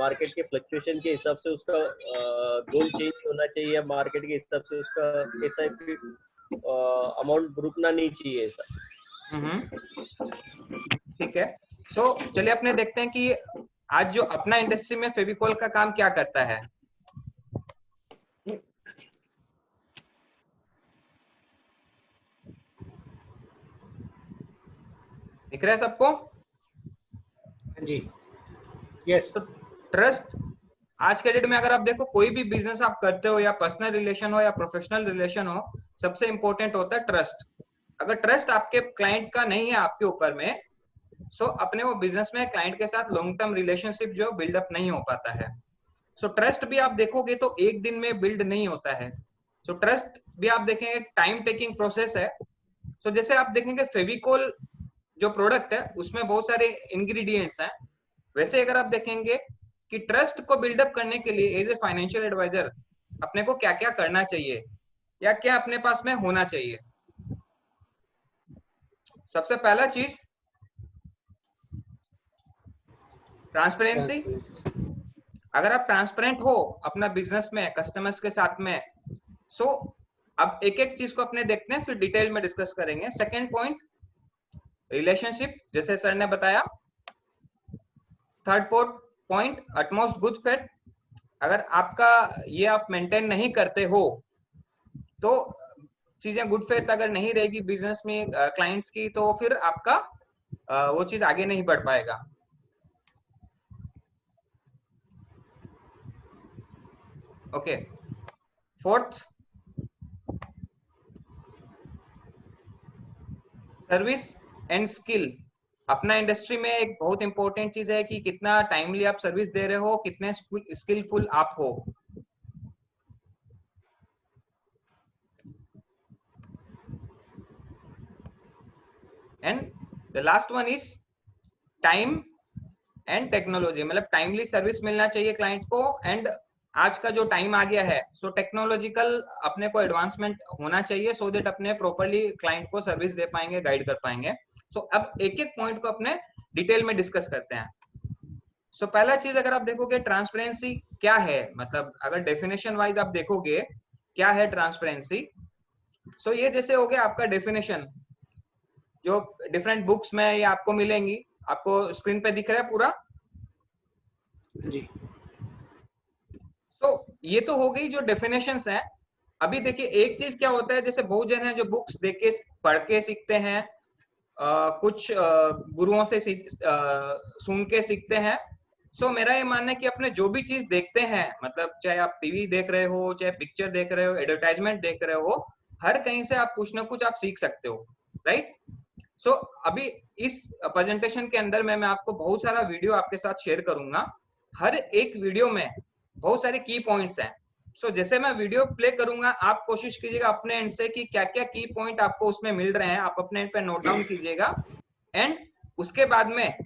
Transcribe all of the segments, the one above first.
Market के fluctuation के हिसाब से उसका गोल चेंज होना चाहिए, या मार्केट के हिसाब से उसका ऐसा अमाउंट रुकना नहीं चाहिए ऐसा। ठीक है। सो चलिए अपने देखते हैं कि आज जो अपना इंडस्ट्री में फेविकोल का काम क्या करता है। दिख रहा है सबको? जी, यस। तो ट्रस्ट आज के डेट में अगर आप देखो, कोई भी बिजनेस आप करते हो, या पर्सनल रिलेशन हो या प्रोफेशनल रिलेशन हो, सबसे इंपॉर्टेंट होता है ट्रस्ट। अगर ट्रस्ट आपके क्लाइंट का नहीं है आपके ऊपर में, सो अपने वो बिजनेस में क्लाइंट के साथ लॉन्ग टर्म रिलेशनशिप जो बिल्डअप नहीं हो पाता है। सो ट्रस्ट भी आप देखोगे तो एक दिन में बिल्ड नहीं होता है। सो ट्रस्ट भी आप देखेंगे टाइम टेकिंग प्रोसेस है। सो जैसे आप देखेंगे फेविकोल जो प्रोडक्ट है उसमें बहुत सारे इंग्रेडिएंट्स हैं, वैसे अगर आप देखेंगे कि ट्रस्ट को बिल्डअप करने के लिए एज ए फाइनेंशियल एडवाइजर अपने को क्या क्या करना चाहिए या क्या अपने पास में होना चाहिए। सबसे पहला चीज ट्रांसपेरेंसी। अगर आप ट्रांसपेरेंट हो अपना बिजनेस में कस्टमर्स के साथ में, सो अब एक एक चीज को अपने देखते हैं, फिर डिटेल में डिस्कस करेंगे। सेकेंड पॉइंट रिलेशनशिप, जैसे सर ने बताया। Third point utmost good faith. अगर आपका ये आप मेंटेन नहीं करते हो तो चीजें गुड फेथ अगर नहीं रहेगी बिजनेस में क्लाइंट्स की, तो फिर आपका वो चीज आगे नहीं बढ़ पाएगा। Okay. Fourth service and skill. अपना इंडस्ट्री में एक बहुत इंपॉर्टेंट चीज है कि कितना टाइमली आप सर्विस दे रहे हो, कितने स्किलफुल आप हो। And the last one is time and technology. मतलब टाइमली सर्विस मिलना चाहिए क्लाइंट को, एंड आज का जो टाइम आ गया है, सो टेक्नोलॉजिकल अपने को एडवांसमेंट होना चाहिए, सो दैट अपने प्रॉपर्ली क्लाइंट को सर्विस दे पाएंगे, गाइड कर पाएंगे। सो अब एक एक पॉइंट को अपने डिटेल में डिस्कस करते हैं। सो पहला चीज अगर आप देखोगे ट्रांसपेरेंसी क्या है, मतलब अगर डेफिनेशन वाइज आप देखोगे क्या है ट्रांसपेरेंसी। सो ये जैसे हो गया आपका डेफिनेशन, जो डिफरेंट बुक्स में ये आपको मिलेंगी, आपको स्क्रीन पे दिख रहा है पूरा जी। तो ये तो हो गई जो डेफिनेशंस हैं। अभी देखिए एक चीज क्या होता है, जैसे बहुत जन है जो बुक्स देख के पढ़ के सीखते हैं, कुछ गुरुओं से सुन के सीखते हैं। सो मेरा ये मानना है कि अपने जो भी चीज देखते हैं, मतलब चाहे आप टीवी देख रहे हो, चाहे पिक्चर देख रहे हो, एडवर्टाइजमेंट देख रहे हो, हर कहीं से आप कुछ ना कुछ आप सीख सकते हो, राइट। सो अभी इस प्रेजेंटेशन के अंदर मैं आपको बहुत सारा वीडियो आपके साथ शेयर करूंगा। हर एक वीडियो में बहुत सारे की पॉइंट्स हैं। सो जैसे मैं वीडियो प्ले करूंगा, आप कोशिश कीजिएगा अपने एंड से कि क्या क्या की पॉइंट आपको उसमें मिल रहे हैं, आप अपने एंड पे नोट डाउन कीजिएगा। एंड उसके बाद में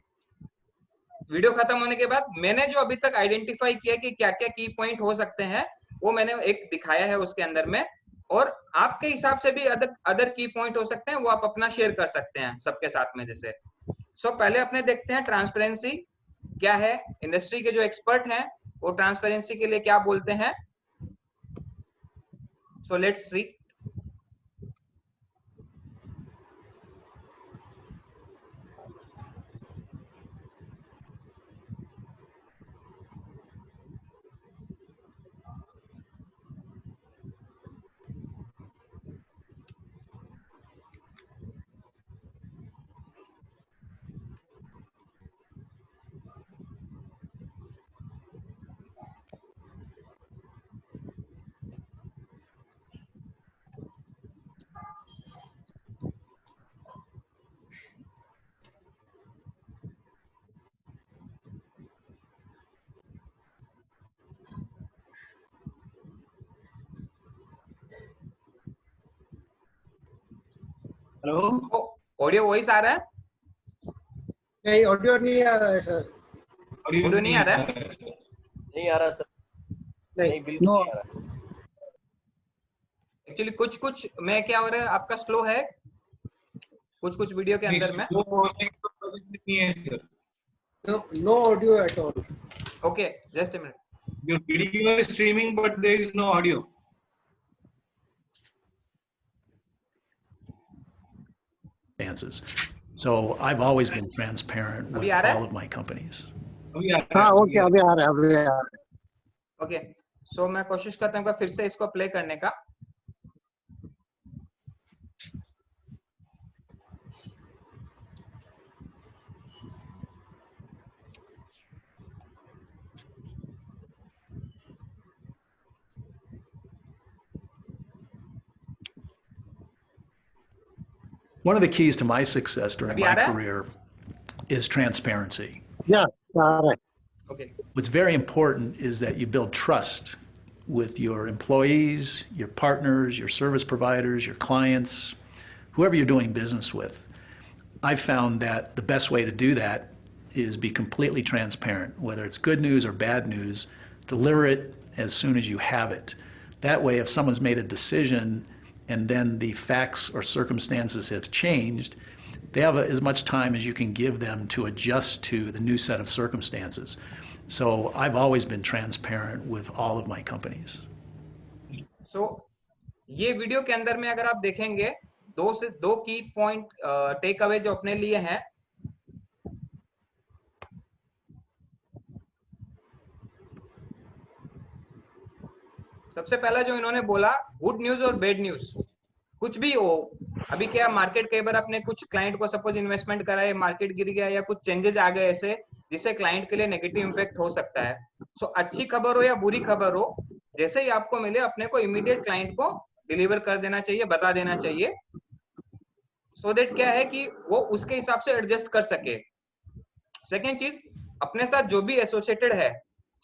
वीडियो खत्म होने के बाद मैंने जो अभी तक आइडेंटिफाई किया कि क्या क्या की पॉइंट हो सकते हैं, वो मैंने एक दिखाया है उसके अंदर में। और आपके हिसाब से भी अदर की पॉइंट हो सकते हैं, वो आप अपना शेयर कर सकते हैं सबके साथ में जैसे। सो पहले अपने देखते हैं ट्रांसपेरेंसी क्या है। इंडस्ट्री के जो एक्सपर्ट हैं वो ट्रांसपेरेंसी के लिए क्या बोलते हैं। So let's see. Hello, audio voice आ रहा है? नहीं ऑडियो नहीं आ रहा है सर। ऑडियो नहीं आ रहा है? नहीं आ रहा सर, नहीं बिल्कुल नहीं आ रहा। एक्चुअली कुछ कुछ में क्या हो रहा है, आपका स्लो है कुछ कुछ वीडियो के अंदर में। No audio at all. Okay, just a minute. Your video is streaming, but there is no audio. So I've always been transparent with अभी आ रहा है? all of my companies. अभी आ रहा है, हाँ अभी ओके अभी आ रहा है अभी आ रहा है ओके, सो मैं कोशिश करता हूँ फिर से इसको प्ले करने का. One of the keys to my success during अभी my आ रहा है? career is transparency. या आ रहा है Okay. What's very important is that you build trust with your employees, your partners, your service providers, your clients, whoever you're doing business with. I've found that the best way to do that is be completely transparent, whether it's good news or bad news, deliver it as soon as you have it. That way, if someone's made a decision and then the facts or circumstances have changed, they have as much time as you can give them to adjust to the new set of circumstances. So I've always been transparent with all of my companies. So ये video के अंदर में अगर आप देखेंगे दो की point take away जो अपने लिए हैं. सबसे पहला जो इन्होंने बोला, गुड न्यूज और बैड न्यूज कुछ भी हो. अभी क्या मार्केट कई बार अपने कुछ क्लाइंट को सपोज इन्वेस्टमेंट करा है, मार्केट गिर गया या कुछ चेंजेस आ गए ऐसे जिससे क्लाइंट के लिए नेगेटिव इंपैक्ट हो सकता है. सो अच्छी खबर हो या बुरी खबर हो, जैसे ही आपको मिले अपने को इमीडिएट क्लाइंट को डिलीवर कर देना चाहिए, बता देना चाहिए, सो दैट क्या है कि वो उसके हिसाब से एडजस्ट कर सके. सेकेंड चीज, अपने साथ जो भी एसोसिएटेड है,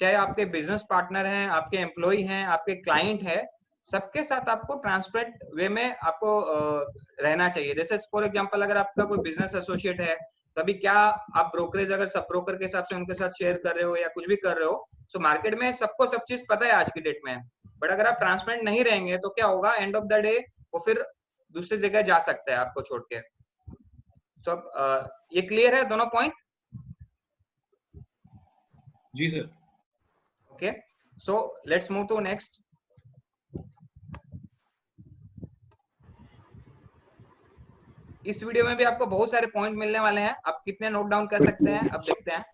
चाहे आपके बिजनेस पार्टनर हैं, आपके एम्प्लॉय हैं, आपके क्लाइंट है, सबके साथ आपको ट्रांसपेरेंट वे में आपको रहना चाहिए. जैसे फॉर एग्जांपल अगर आपका कोई बिजनेस एसोसिएट है, तभी क्या आप ब्रोकरेज अगर सब ब्रोकर के हिसाब से उनके साथ शेयर कर रहे हो या कुछ भी कर रहे हो, सो मार्केट में सबको सब चीज पता है आज की डेट में. बट अगर आप ट्रांसपेरेंट नहीं रहेंगे तो क्या होगा, एंड ऑफ द डे वो फिर दूसरी जगह जा सकता है आपको छोड़ के. सो ये क्लियर है दोनों पॉइंट? जी sir. Okay, so let's move to next. इस वीडियो में भी आपको बहुत सारे पॉइंट मिलने वाले हैं. आप कितने नोट डाउन कर सकते हैं, अब देखते हैं.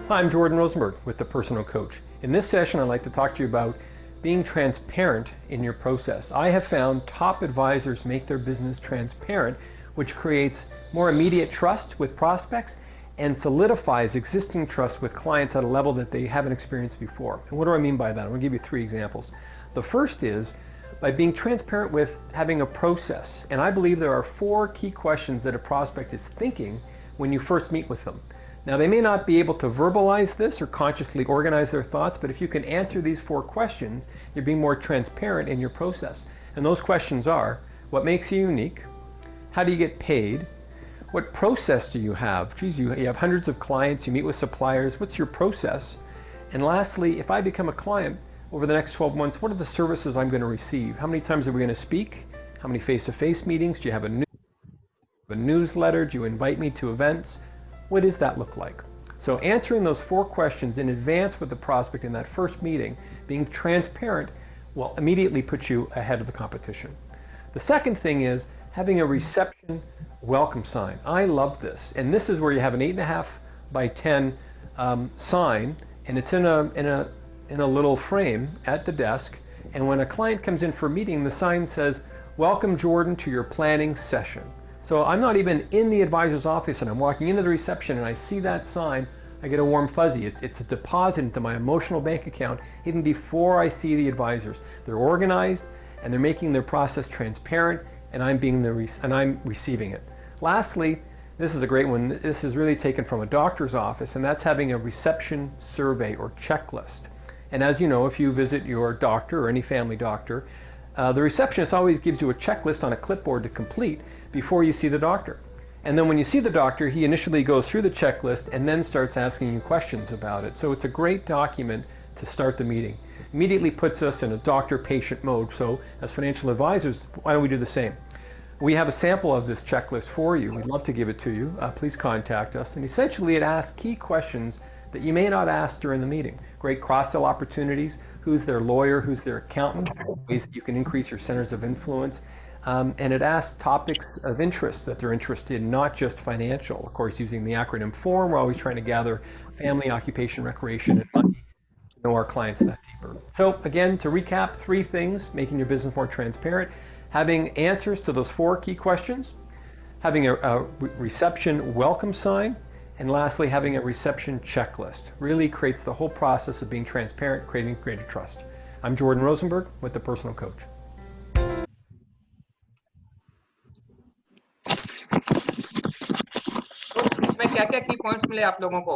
Hi, I'm Jordan Rosenberg with The Personal Coach. In this session, I'd like to talk to you about being transparent in your process. I have found top advisors make their business transparent, which creates more immediate trust with prospects and solidifies existing trust with clients at a level that they haven't experienced before. And what do I mean by that? I'm going to give you 3 examples. The first is by being transparent with having a process. And I believe there are 4 key questions that a prospect is thinking when you first meet with them. Now, they may not be able to verbalize this or consciously organize their thoughts, but if you can answer these 4 questions, you're being more transparent in your process. And those questions are, what makes you unique? How do you get paid? What process do you have? Geez, you have hundreds of clients, you meet with suppliers, what's your process? And lastly, if I become a client over the next 12 months, what are the services I'm going to receive? How many times are we going to speak? How many face-to-face meetings? Do you have a newsletter? Do you invite me to events? What does that look like? So answering those 4 questions in advance with the prospect in that first meeting, being transparent, will immediately put you ahead of the competition. The second thing is having a reception welcome sign. I love this. And this is where you have an 8.5 by 10 sign, and it's in a little frame at the desk. And when a client comes in for a meeting, the sign says, "Welcome, Jordan, to your planning session." So I'm not even in the advisor's office and I'm walking into the reception and I see that sign, I get a warm fuzzy. It's a deposit into my emotional bank account even before I see the advisors. They're organized and they're making their process transparent, and I'm receiving it. Lastly, this is a great one. This is really taken from a doctor's office, and that's having a reception survey or checklist. And as you know, if you visit your doctor or any family doctor, the receptionist always gives you a checklist on a clipboard to complete before you see the doctor. And then when you see the doctor, he initially goes through the checklist and then starts asking you questions about it. So it's a great document to start the meeting. Immediately puts us in a doctor-patient mode. So as financial advisors, why don't we do the same? We have a sample of this checklist for you. We'd love to give it to you. Please contact us. And essentially it asks key questions that you may not ask during the meeting. Great cross-sell opportunities. Who's their lawyer? Who's their accountant? Ways that you can increase your centers of influence. And it asks topics of interest that they're interested in, not just financial. Of course, using the acronym FORM, we're always trying to gather family, occupation, recreation, and money to know our clients that deeper. So again, to recap, 3 things: making your business more transparent, having answers to those 4 key questions, having a reception welcome sign, and lastly, having a reception checklist. Really creates the whole process of being transparent, creating greater trust. I'm Jordan Rosenberg with The Personal Coach. तो इसमें क्या क्या की points मिले आप लोगों को?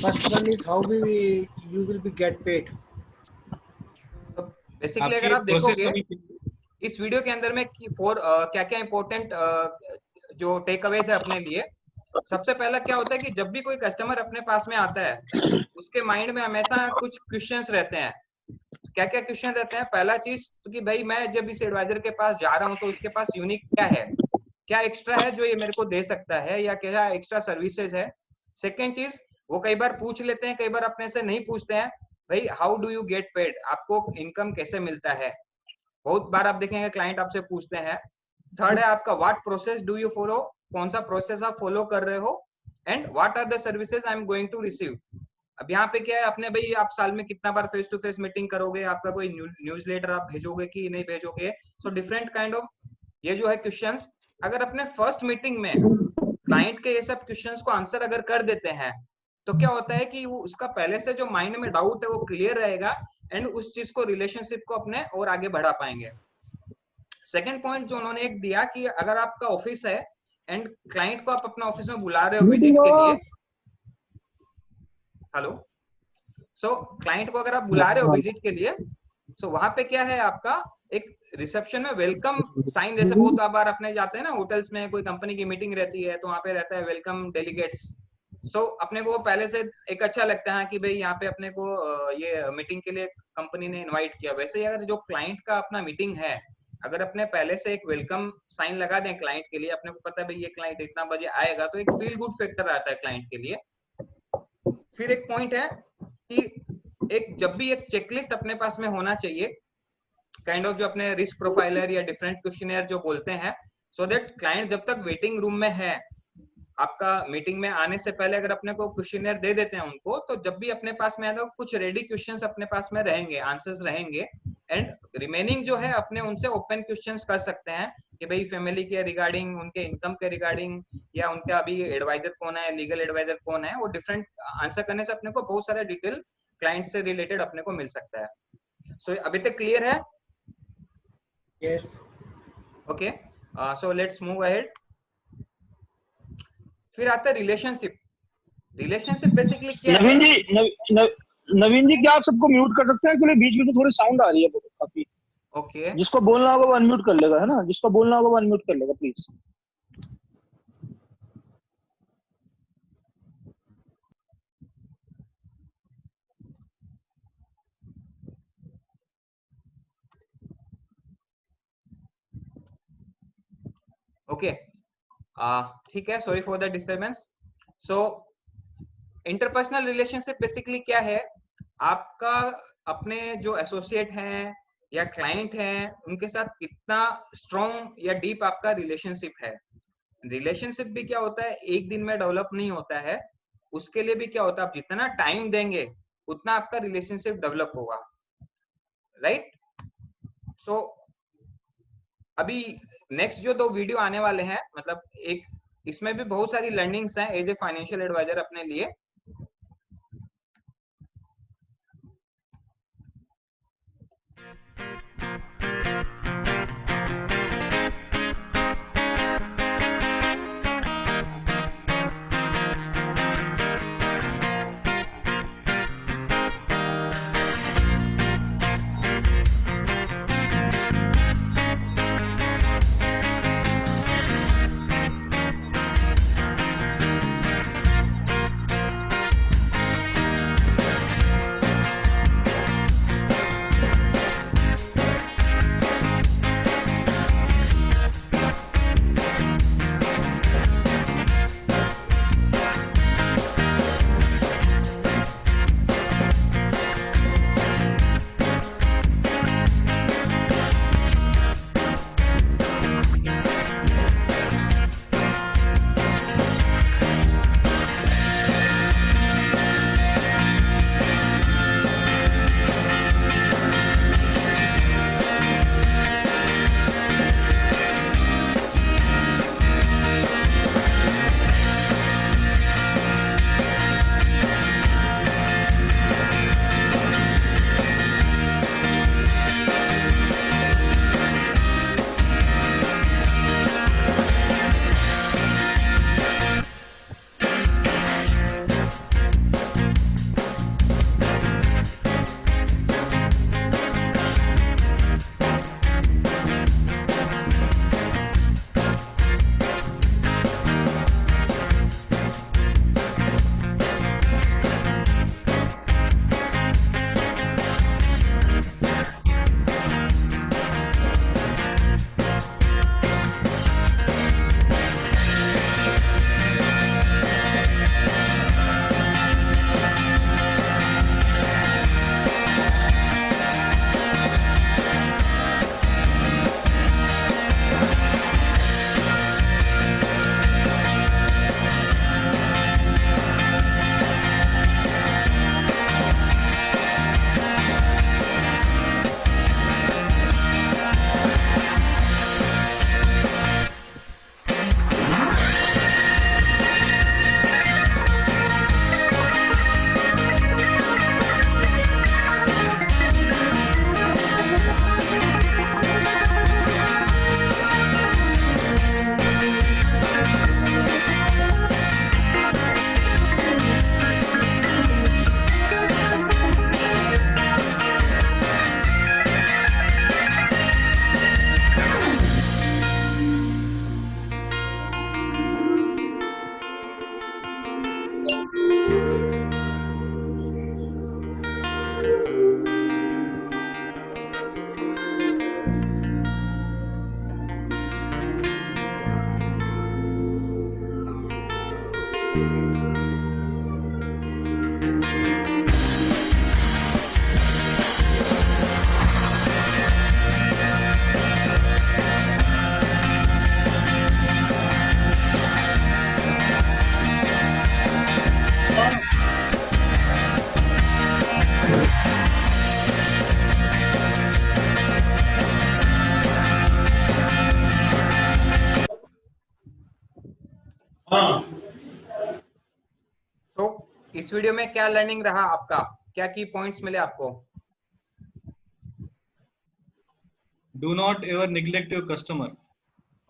First one is how you will be get paid. तो बेसिकली अगर आप देखोगे इस वीडियो के अंदर में क्या क्या इंपॉर्टेंट जो टेक अवेज है अपने लिए, सबसे पहला क्या होता है कि जब भी कोई कस्टमर अपने पास में आता है उसके माइंड में हमेशा कुछ क्वेश्चंस रहते हैं। क्या क्या क्वेश्चन रहते हैं? पहला चीज तो कि भाई मैं जब इस एडवाइजर के पास जा रहा हूं तो उसके पास यूनिक क्या है, क्या एक्स्ट्रा है जो ये मेरे को दे सकता है, या क्या एक्स्ट्रा सर्विसेज है। सेकेंड चीज, वो कई बार पूछ लेते हैं, कई बार अपने से नहीं पूछते हैं, भाई how do you get paid, आपको इनकम कैसे मिलता है। बहुत बार आप देखेंगे क्लाइंट आपसे पूछते हैं। थर्ड है आपका what process do you follow, कौन सा प्रोसेस आप फॉलो कर रहे हो, and what are the services I am going to receive. अब यहाँ पे क्या है, अपने भाई आप साल में कितना बार फेस टू फेस मीटिंग करोगे, आपका कोई न्यूज़लेटर आप भेजोगे कि नहीं भेजोगे। सो डिफरेंट काइंड ऑफ ये जो है क्वेश्चंस, अगर अपने फर्स्ट मीटिंग में क्लाइंट के ये सब क्वेश्चंस को आंसर अगर कर देते हैं तो क्या होता है कि वो उसका पहले से जो माइंड में डाउट है वो क्लियर रहेगा एंड उस चीज को, रिलेशनशिप को अपने और आगे बढ़ा पाएंगे। सेकंड पॉइंट जो उन्होंने एक दिया कि अगर आपका ऑफिस है एंड क्लाइंट को आप अपना ऑफिस में बुला रहे हो विजिट के लिए, हेलो, सो क्लाइंट को अगर आप बुला रहे हो विजिट के लिए, सो वहां पे क्या है आपका एक रिसेप्शन में वेलकम साइन, जैसे बहुत बार अपने जाते हैं ना होटल्स में, कोई कंपनी की मीटिंग रहती है तो वहां पे रहता है वेलकम डेलीगेट्स। सो अपने को पहले से एक अच्छा लगता है कि भाई यहाँ पे अपने को ये मीटिंग के लिए कंपनी ने इनवाइट किया। वैसे ही अगर जो क्लाइंट का अपना मीटिंग है, अगर अपने पहले से एक वेलकम साइन लगा दें क्लाइंट के लिए, अपने को पता है भाई ये क्लाइंट इतना बजे आएगा, तो एक फील गुड फैक्टर आता है क्लाइंट के लिए। फिर एक पॉइंट है कि एक जब भी एक चेकलिस्ट अपने पास में होना चाहिए, काइंड ऑफ जो अपने रिस्क प्रोफाइलर या डिफरेंट क्वेश्चनर जो बोलते हैं, सो दैट क्लाइंट जब तक वेटिंग रूम में है, आपका मीटिंग में आने से पहले अगर अपने को क्वेश्चनर दे देते हैं उनको, तो जब भी अपने पास में आएगा कुछ रेडी क्वेश्चंस अपने पास में रहेंगे, आंसर्स रहेंगे, एंड रिमेनिंग जो है अपने उनसे ओपन क्वेश्चंस कर सकते हैं कि भाई फैमिली के रिगार्डिंग, उनके इनकम के रिगार्डिंग, या उनका अभी एडवाइजर कौन है, लीगल एडवाइजर कौन है, वो डिफरेंट आंसर करने से अपने को बहुत सारा डिटेल क्लाइंट से रिलेटेड अपने को मिल सकता है। सो अभी तक क्लियर है? Yes. Okay, so let's move ahead. फिर आता है रिलेशनशिप। रिलेशनशिप बेसिकली क्या है? नवीन जी क्या आप सबको म्यूट कर सकते हैं? एक्चुअली बीच में थोड़ी साउंड आ रही है काफी। ओके, जिसको बोलना होगा वो अनम्यूट कर लेगा, है ना? जिसको बोलना होगा वो अनम्यूट कर लेगा प्लीज। ओके, ठीक है, sorry for the disturbance. So interpersonal relationship basically क्या है? आपका अपने जो एसोसिएट हैं या क्लाइंट हैं उनके साथ कितना स्ट्रॉन्ग या डीप आपका रिलेशनशिप है। रिलेशनशिप भी क्या होता है, एक दिन में डेवलप नहीं होता है, उसके लिए भी क्या होता है, आप जितना टाइम देंगे उतना आपका रिलेशनशिप डेवलप होगा, राइट? सो अभी नेक्स्ट जो 2 वीडियो आने वाले हैं, मतलब एक इसमें भी बहुत सारी लर्निंग्स हैं एज ए फाइनेंशियल एडवाइजर अपने लिए। तो इस वीडियो में क्या लर्निंग रहा आपका, क्या की पॉइंट्स मिले आपको? Do not ever neglect your customer.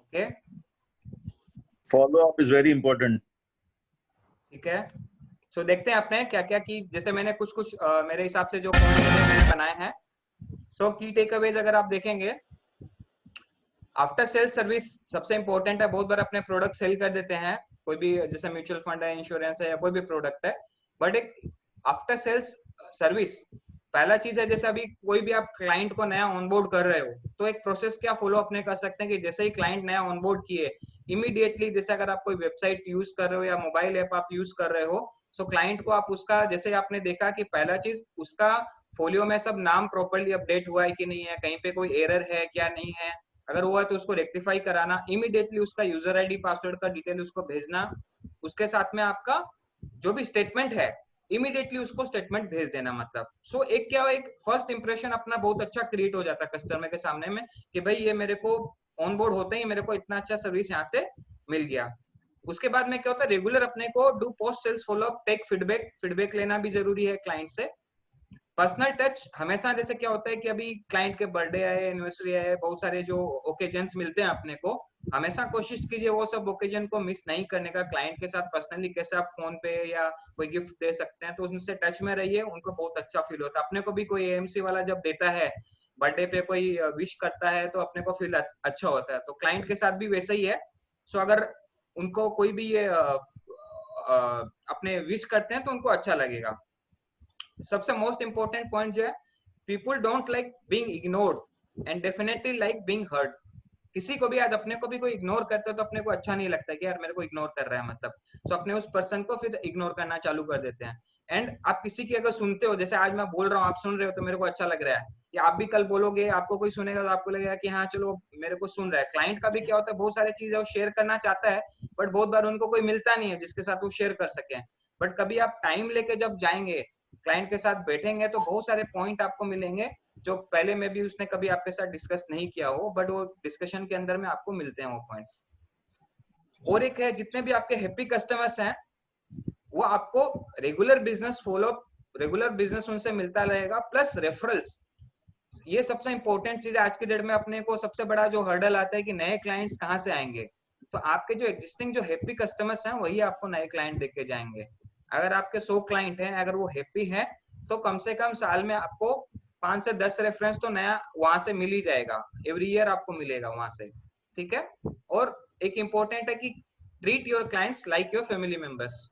Okay, Follow up is very important. ठीक है। सो देखते हैं आपने क्या क्या की, जैसे मैंने कुछ कुछ मेरे हिसाब से जो पॉइंट्स मैंने बनाए हैं। सो की टेकअवेज अगर आप देखेंगे, आफ्टर सेल सर्विस सबसे इंपॉर्टेंट है। बहुत बार अपने प्रोडक्ट सेल कर देते हैं, कोई भी जैसे म्यूचुअल फंड है, इंश्योरेंस है या कोई भी प्रोडक्ट है, बट एक आफ्टर सेल्स सर्विस पहला चीज है। जैसे अभी कोई भी आप क्लाइंट को नया ऑनबोर्ड कर रहे हो तो एक प्रोसेस क्या फॉलो अपने कर सकते हैं कि जैसे ही क्लाइंट नया ऑनबोर्ड किए इमीडिएटली, जैसे अगर आप कोई वेबसाइट यूज कर रहे हो या मोबाइल ऐप आप यूज कर रहे हो, सो क्लाइंट को आप उसका, जैसे आपने देखा कि पहला चीज उसका फोलियो में सब नाम प्रॉपर्ली अपडेट हुआ है कि नहीं है, कहीं पे कोई एरर है क्या नहीं है, अगर हुआ है तो उसको रेक्टिफाई कराना, इमीडिएटली उसका यूजर आईडी पासवर्ड का डिटेल उसको भेजना, उसके साथ में आपका जो भी स्टेटमेंट है इमीडिएटली उसको स्टेटमेंट भेज देना। मतलब सो एक क्या, एक फर्स्ट इंप्रेशन अपना बहुत अच्छा क्रिएट हो जाता है कस्टमर के सामने में कि भाई ये मेरे को ऑनबोर्ड होते ही मेरे को इतना अच्छा सर्विस यहाँ से मिल गया। उसके बाद में क्या होता है, रेगुलर अपने को do post sales follow up, take feedback लेना भी जरूरी है क्लाइंट से। पर्सनल टच हमेशा, जैसे क्या होता है कि अभी क्लाइंट के बर्थडे आए, एनिवर्सरी आए, बहुत सारे जो ओकेजन्स मिलते हैं अपने को, हमेशा कोशिश कीजिए वो सब ओकेजन को मिस नहीं करने का। क्लाइंट के साथ पर्सनली कैसे आप फोन पे या कोई गिफ्ट दे सकते हैं तो उनसे टच में रहिए, उनको बहुत अच्छा फील होता है। अपने को भी कोई एएमसी वाला जब देता है, बर्थडे पे कोई विश करता है तो अपने को फील अच्छा होता है, तो क्लाइंट के साथ भी वैसे ही है। सो अगर उनको कोई भी ये अपने विश करते हैं तो उनको अच्छा लगेगा। सबसे मोस्ट इंपॉर्टेंट पॉइंट जो है, people don't like being ignored and definitely like being heard. किसी को भी, आज अपने को भी कोई इग्नोर करता है तो अपने को अच्छा नहीं लगता है कि यार मेरे को इग्नोर कर रहा है, मतलब तो अपने उस पर्सन को फिर इग्नोर करना चालू कर देते हैं। एंड आप किसी की अगर सुनते हो, जैसे आज मैं बोल रहा हूँ आप सुन रहे हो तो मेरे को अच्छा लग रहा है, या आप भी कल बोलोगे आपको कोई सुनेगा तो आपको लगेगा कि हाँ चलो मेरे को सुन रहा है। क्लाइंट का भी क्या होता है, बहुत सारी चीजें वो शेयर करना चाहता है बट बहुत बार उनको कोई मिलता नहीं है जिसके साथ वो शेयर कर सके। बट कभी आप टाइम लेके जब जाएंगे, क्लाइंट के साथ बैठेंगे तो बहुत सारे पॉइंट आपको मिलेंगे जो पहले में भी उसने कभी आपके साथ डिस्कस नहीं किया हो, बट वो डिस्कशन के अंदर में आपको मिलते हैं वो पॉइंट्स। और एक है, जितने भी आपके हैप्पी कस्टमर्स हैं वो आपको regular business follow up, regular business उनसे मिलता रहेगा, प्लस रेफरल्स। ये सबसे इंपॉर्टेंट चीज है आज की डेट में। अपने को सबसे बड़ा जो हर्डल आता है कि नए क्लाइंट्स कहाँ से आएंगे, तो आपके जो एग्जिस्टिंग जो हैप्पी कस्टमर्स हैं वही आपको नए क्लाइंट देख के जाएंगे। अगर आपके 100 क्लाइंट हैं, अगर वो हैप्पी हैं तो कम से कम साल में आपको 5 से 10 रेफरेंस तो नया वहां से मिल ही जाएगा, एवरी ईयर आपको मिलेगा वहां से, ठीक है। और एक इंपॉर्टेंट है कि treat your clients like your family members.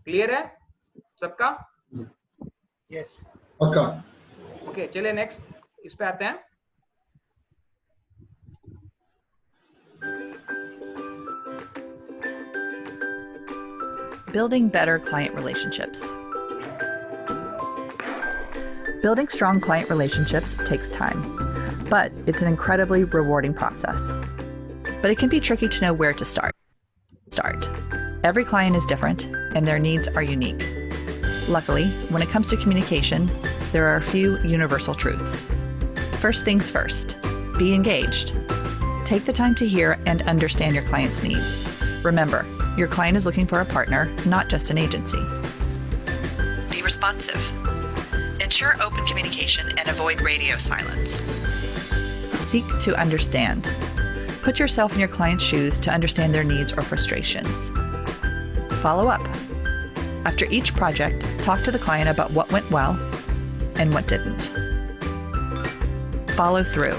Clear है सबका? यस। पक्का। ओके, चलिए नेक्स्ट इस पे आते हैं। Building better client relationships. Building strong client relationships takes time, but it's an incredibly rewarding process. But it can be tricky to know where to start. Every client is different, and their needs are unique. Luckily, when it comes to communication, there are a few universal truths. First things first, be engaged. Take the time to hear and understand your client's needs. Remember, your client is looking for a partner, not just an agency. Be responsive. Ensure open communication and avoid radio silence. Seek to understand. Put yourself in your client's shoes to understand their needs or frustrations. Follow up. After each project, talk to the client about what went well and what didn't. Follow through.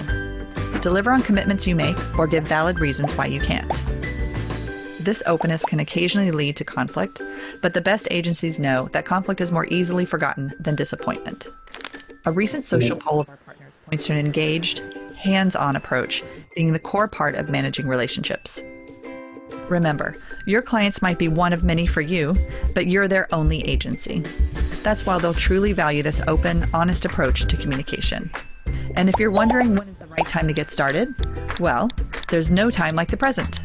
Deliver on commitments you make or give valid reasons why you can't. This openness can occasionally lead to conflict, but the best agencies know that conflict is more easily forgotten than disappointment. A recent social poll of our partners points to an engaged, hands-on approach being the core part of managing relationships. Remember, your clients might be one of many for you, but you're their only agency. That's why they'll truly value this open, honest approach to communication. And if you're wondering when is the right time to get started, well, there's no time like the present.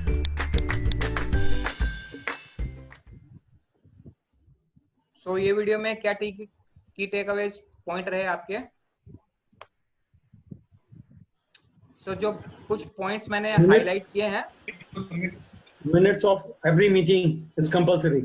So ये video में क्या की takeaways point रहे आपके? So जो कुछ points मैंने highlight किए हैं. Minutes of every meeting is compulsory.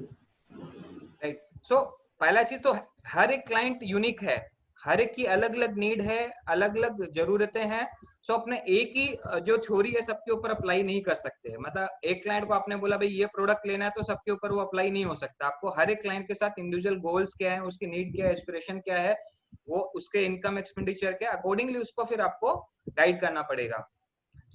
Right. So पहला चीज तो हर एक क्लाइंट यूनिक है, हर एक की अलग अलग नीड है, अलग अलग जरूरतें हैं. सो अपने एक ही जो थ्योरी है सबके ऊपर अप्लाई नहीं कर सकते. मतलब एक क्लाइंट को आपने बोला भाई ये प्रोडक्ट लेना है तो सबके ऊपर वो अप्लाई नहीं हो सकता. आपको हर एक क्लाइंट के साथ इंडिविजुअल गोल्स क्या है, उसकी नीड क्या है, एस्पिरेशन क्या है, वो उसके इनकम एक्सपेंडिचर क्या है, अकॉर्डिंगली उसको फिर आपको गाइड करना पड़ेगा.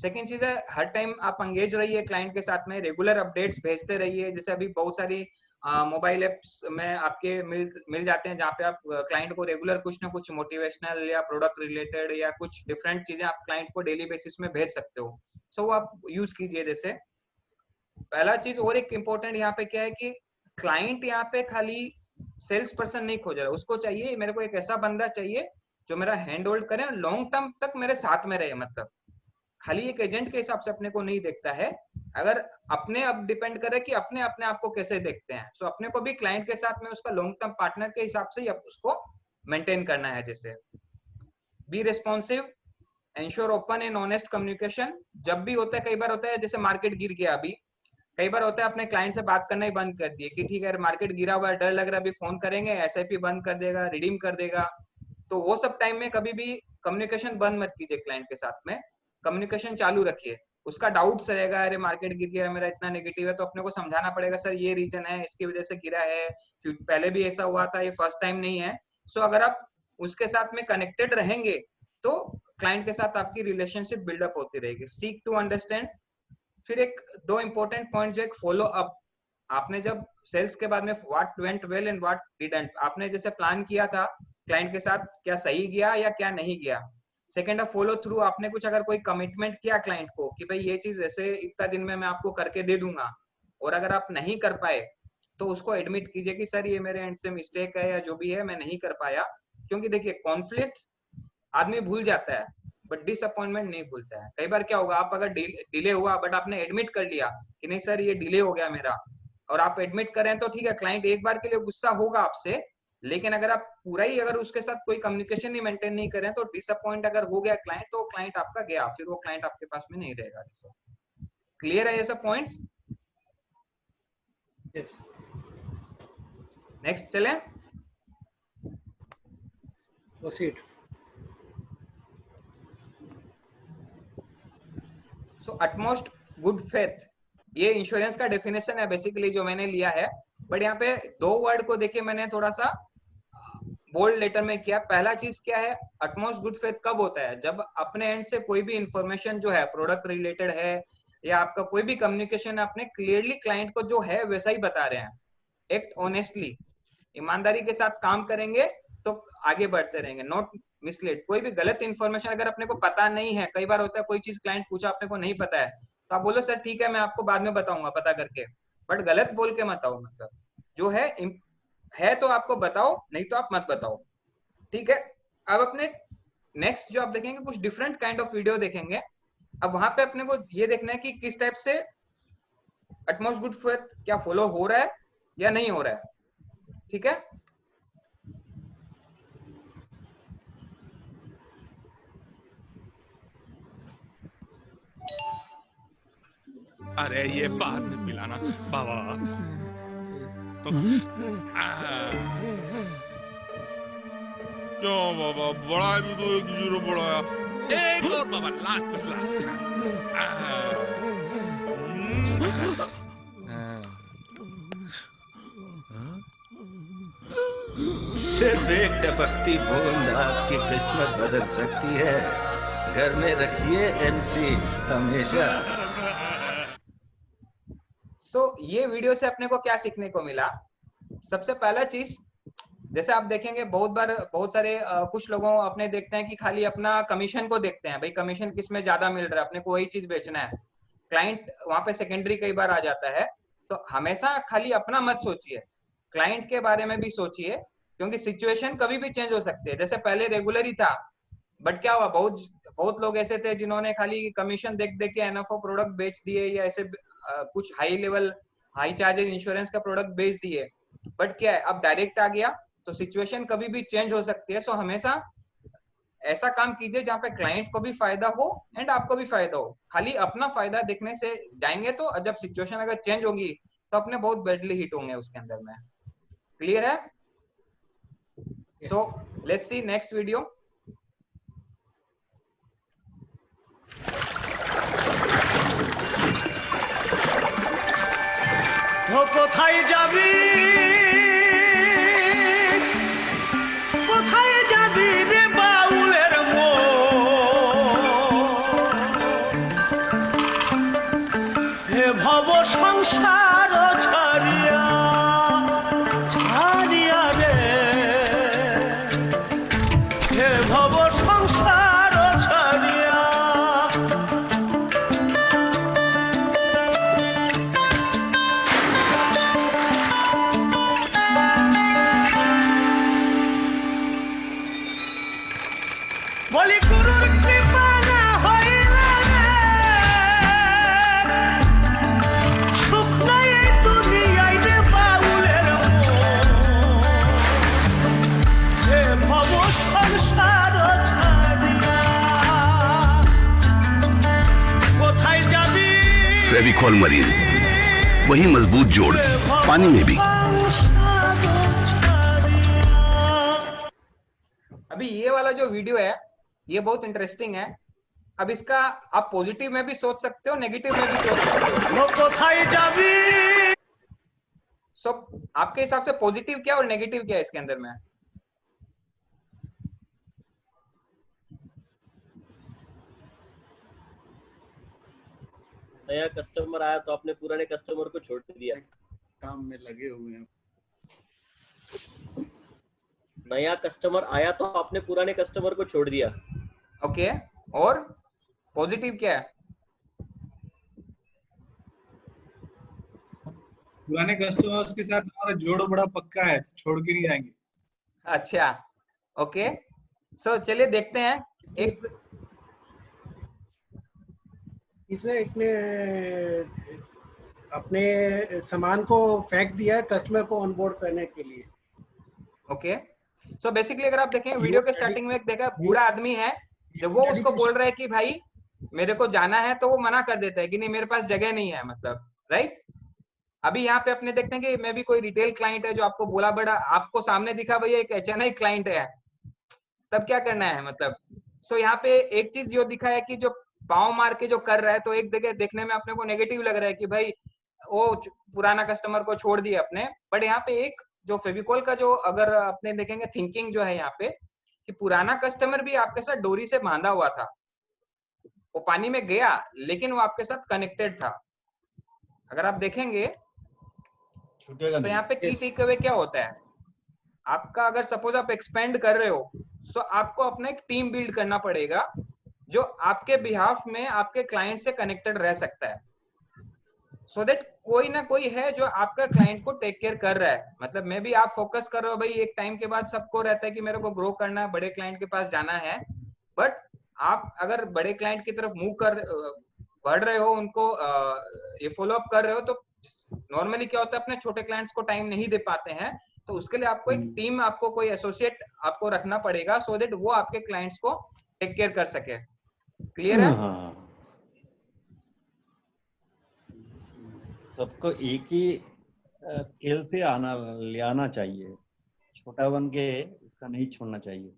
सेकेंड चीज है हर टाइम आप एंगेज रहिए क्लाइंट के साथ में, रेगुलर अपडेट्स भेजते रहिए. जैसे अभी बहुत सारी मोबाइल एप्स में आपके मिल जाते हैं जहाँ पे आप क्लाइंट को रेगुलर कुछ ना कुछ मोटिवेशनल या प्रोडक्ट रिलेटेड या कुछ डिफरेंट चीजें आप क्लाइंट को डेली बेसिस में भेज सकते हो. सो वो आप यूज कीजिए. जैसे पहला चीज और एक इम्पोर्टेंट यहाँ पे क्या है कि क्लाइंट यहाँ पे खाली सेल्स पर्सन नहीं खोज रहा, उसको चाहिए मेरे को एक ऐसा बंदा चाहिए जो मेरा हैंड होल्ड करे और लॉन्ग टर्म तक मेरे साथ में रहे. मतलब खाली एक एजेंट के हिसाब से अपने को नहीं देखता है. अगर अपने अब डिपेंड करे कि अपने आप को कैसे देखते हैं. सो अपने को भी क्लाइंट के साथ में उसका लॉन्ग टर्म पार्टनर के हिसाब से ही उसको मेंटेन करना है. जैसे be responsive, ensure open and honest communication. जब भी होता है, कई बार होता है जैसे मार्केट गिर गया, अभी कई बार होता है अपने क्लाइंट से बात करना ही बंद कर दिए कि ठीक है मार्केट गिरा हुआ है, डर लग रहा है, अभी फोन करेंगे एसआईपी बंद कर देगा, रिडीम कर देगा. तो वो सब टाइम में कभी भी कम्युनिकेशन बंद मत कीजिए. क्लाइंट के साथ में कम्युनिकेशन चालू रखिए. उसका डाउट्स रहेगा, अरे मार्केट गिर गया, मेरा इतना नेगेटिव है, तो अपने को समझाना पड़ेगा सर ये रीजन है, इसकी वजह से गिरा है, पहले भी ऐसा हुआ था, ये फर्स्ट टाइम नहीं है. सो अगर आप उसके साथ में कनेक्टेड रहेंगे तो क्लाइंट के साथ आपकी रिलेशनशिप बिल्डअप होती रहेगी. Seek to understand. फिर एक दो इंपॉर्टेंट पॉइंट जो एक फॉलो अप. आपने जब सेल्स के बाद में what went well and what didn't, आपने जैसे प्लान किया था क्लाइंट के साथ, क्या सही गया या क्या नहीं गया. सेकेंड है फॉलो थ्रू. आपने कुछ अगर कोई कमिटमेंट किया क्लाइंट को कि भाई ये चीज ऐसे इतना दिन में मैं आपको करके दे दूंगा, और अगर आप नहीं कर पाए तो उसको एडमिट कीजिए कि सर ये मेरे एंड से मिस्टेक है या जो भी है मैं नहीं कर पाया. क्योंकि देखिए कॉन्फ्लिक्ट आदमी भूल जाता है बट डिसअपॉइंटमेंट नहीं भूलता है. कई बार क्या होगा, आप अगर डिले हुआ बट आपने एडमिट कर लिया कि नहीं सर ये डिले हो गया मेरा, और आप एडमिट करें तो ठीक है क्लाइंट एक बार के लिए गुस्सा होगा आपसे, लेकिन अगर आप पूरा ही अगर उसके साथ कोई कम्युनिकेशन नहीं मेंटेन नहीं करें तो डिसअपॉइंट अगर हो गया क्लाइंट तो क्लाइंट आपका गया, फिर वो क्लाइंट आपके पास में नहीं रहेगा. क्लियर है ये सब पॉइंट्स? Yes. नेक्स्ट चलें. Proceed. सो अटमोस्ट गुड फेथ, ये इंश्योरेंस का डेफिनेशन है बेसिकली जो मैंने लिया है. बट यहाँ पे दो वर्ड को देखिए मैंने थोड़ा सा बोल्ड लेटर में किया. पहला चीज क्या है, अटमोस्ट गुड फेथ कब होता है, जब अपने एंड से कोई भी इंफॉर्मेशन जो है प्रोडक्ट रिलेटेड है या आपका कोई भी कम्युनिकेशन अपने क्लियरली क्लाइंट को जो है वैसा ही बता रहे हैं. एक्ट ऑनेस्टली, ईमानदारी के साथ काम करेंगे तो आगे बढ़ते रहेंगे. Not mislead. कोई भी गलत इन्फॉर्मेशन अगर अपने को पता नहीं है, कई बार होता है कोई चीज क्लाइंट पूछा अपने को नहीं पता है तो आप बोलो सर ठीक है मैं आपको बाद में बताऊंगा पता करके, बट गलत बोल के मत आओ. मतलब जो है तो आपको बताओ, नहीं तो आप मत बताओ. ठीक है. अब अपने नेक्स्ट जो आप देखेंगे कुछ डिफरेंट काइंड ऑफ वीडियो देखेंगे. अब वहां पे अपने को ये देखना है कि किस टाइप से अटमोस्ट गुड फेथ क्या फॉलो हो रहा है या नहीं हो रहा है. ठीक है. अरे ये बाद में पिलाना बाबा. क्यों बाबा, बड़ा भी तो 1-0 बढ़ाया. एक और बाबा, लास्ट. सिर्फ एक टपकती बूंद आपकी किस्मत बदल सकती है. घर में रखिए MC हमेशा. तो ये वीडियो से अपने को क्या सीखने को मिला? सबसे पहला चीज, जैसे आप देखेंगे बहुत बार बहुत सारे कुछ लोगों अपने देखते हैं कि खाली अपना कमीशन को देखते हैं, भाई कमीशन किस में ज्यादा मिल रहा है, अपने को वही चीज बेचना है, क्लाइंट वहां पे सेकेंडरी कई बार आ जाता है। तो हमेशा खाली अपना मत सोचिए, क्लाइंट के बारे में भी सोचिए, क्योंकि सिचुएशन कभी भी चेंज हो सकती है। जैसे पहले रेगुलर ही था, बट क्या हुआ, बहुत लोग ऐसे थे जिन्होंने खाली कमीशन देख देख के एनएफओ प्रोडक्ट बेच दिए, या ऐसे कुछ हाई चार्जेस इंश्योरेंस का प्रोडक्ट बेच दिए। बट क्या है, अब डायरेक्ट आ गया तो सिचुएशन कभी भी चेंज हो सकती है। सो हमेशा ऐसा काम कीजिए जहाँ पे क्लाइंट को भी फायदा हो एंड आपको भी फायदा हो। खाली अपना फायदा देखने से जाएंगे तो जब सिचुएशन अगर चेंज होगी तो अपने बहुत बैडली हिट होंगे उसके अंदर में। क्लियर है? सो लेट्स सी नेक्स्ट वीडियो। কোথায় যাবি, কোথায় যাবি রে বাউলের হে ভব সংসার ছাড়িয়া ছাড়িয়া রে, হে ভব সংসার ছাড়িয়া। বলি গুরুর কৃপা না হইলে সুখ নাই এই দুনিয়ায় রে বাউলের হে ভব সংসার ছাড়িয়া কোথায় যাবি। फेविकॉल मरीन, वही मजबूत जोड़ पानी में भी। अभी ये वाला जो वीडियो है ये बहुत इंटरेस्टिंग है। अब इसका आप पॉजिटिव में भी सोच सकते हो, नेगेटिव में भी सोच सकते हो। सो आपके हिसाब से पॉजिटिव क्या और नेगेटिव क्या है इसके अंदर में? नया कस्टमर आया तो आपने पुराने कस्टमर को छोड़ दिया, काम में लगे हुए हैं। नया कस्टमर आया तो आपने पुराने कस्टमर को छोड़ दिया। ओके, और पॉजिटिव क्या है? पुराने कस्टमर्स के साथ हमारा जोड़ बड़ा पक्का है, छोड़ के नहीं आएंगे। अच्छा, ओके। सो चलिए देखते हैं। इसने अपने सामान को फेंक दिया है कस्टमर को ऑनबोर्ड करने के लिए। ओके, सो बेसिकली अगर आप देखें वीडियो के स्टार्टिंग में देखा बूढ़ा आदमी है, जब वो उसको बोल रहा है कि भाई मेरे को जाना है, तो वो मना कर देता है कि नहीं मेरे पास जगह नहीं है, मतलब राइट। अभी यहाँ पे अपने देखते हैं कि मैं भी कोई रिटेल क्लाइंट है जो आपको बोला बड़ा, आपको सामने दिखा भैया एक अचानक क्लाइंट है, तब क्या करना है मतलब। सो यहाँ पे एक चीज जो दिखा है कि जो पाँव मार के जो कर रहा है, तो एक जगह देखने में अपने को नेगेटिव लग रहा है कि भाई वो पुराना कस्टमर को छोड़ दिया अपने। बट यहाँ पे एक जो फेविकॉल का जो अगर अपने देखेंगे थिंकिंग जो है यहाँ पे, कि पुराना कस्टमर भी आपके साथ डोरी से बांधा हुआ था, वो पानी में गया लेकिन वो आपके साथ कनेक्टेड था। अगर आप देखेंगे तो यहाँ पे की टेक अवे क्या होता है, आपका अगर सपोज आप एक्सपेंड कर रहे हो, तो आपको अपना एक टीम बिल्ड करना पड़ेगा जो आपके बिहाफ में आपके क्लाइंट से कनेक्टेड रह सकता है, सो दैट कोई ना कोई है जो आपका क्लाइंट को टेक केयर कर रहा है। मतलब मैं भी आप फोकस कर रहे हो भाई, एक टाइम के बाद सबको रहता है कि मेरे को ग्रो करना है, बड़े क्लाइंट के पास जाना है, बट आप अगर बड़े क्लाइंट की तरफ मूव कर बढ़ रहे हो, उनको ये फॉलो अप कर रहे हो, तो नॉर्मली क्या होता है अपने छोटे क्लाइंट्स को टाइम नहीं दे पाते हैं, तो उसके लिए आपको एक टीम, आपको कोई एसोसिएट आपको रखना पड़ेगा, सो दैट वो आपके क्लाइंट्स को टेक केयर कर सके। क्लियर है? सबको एक ही स्केल से ले आना चाहिए, छोटा बन के इसका नहीं छोड़ना चाहिए।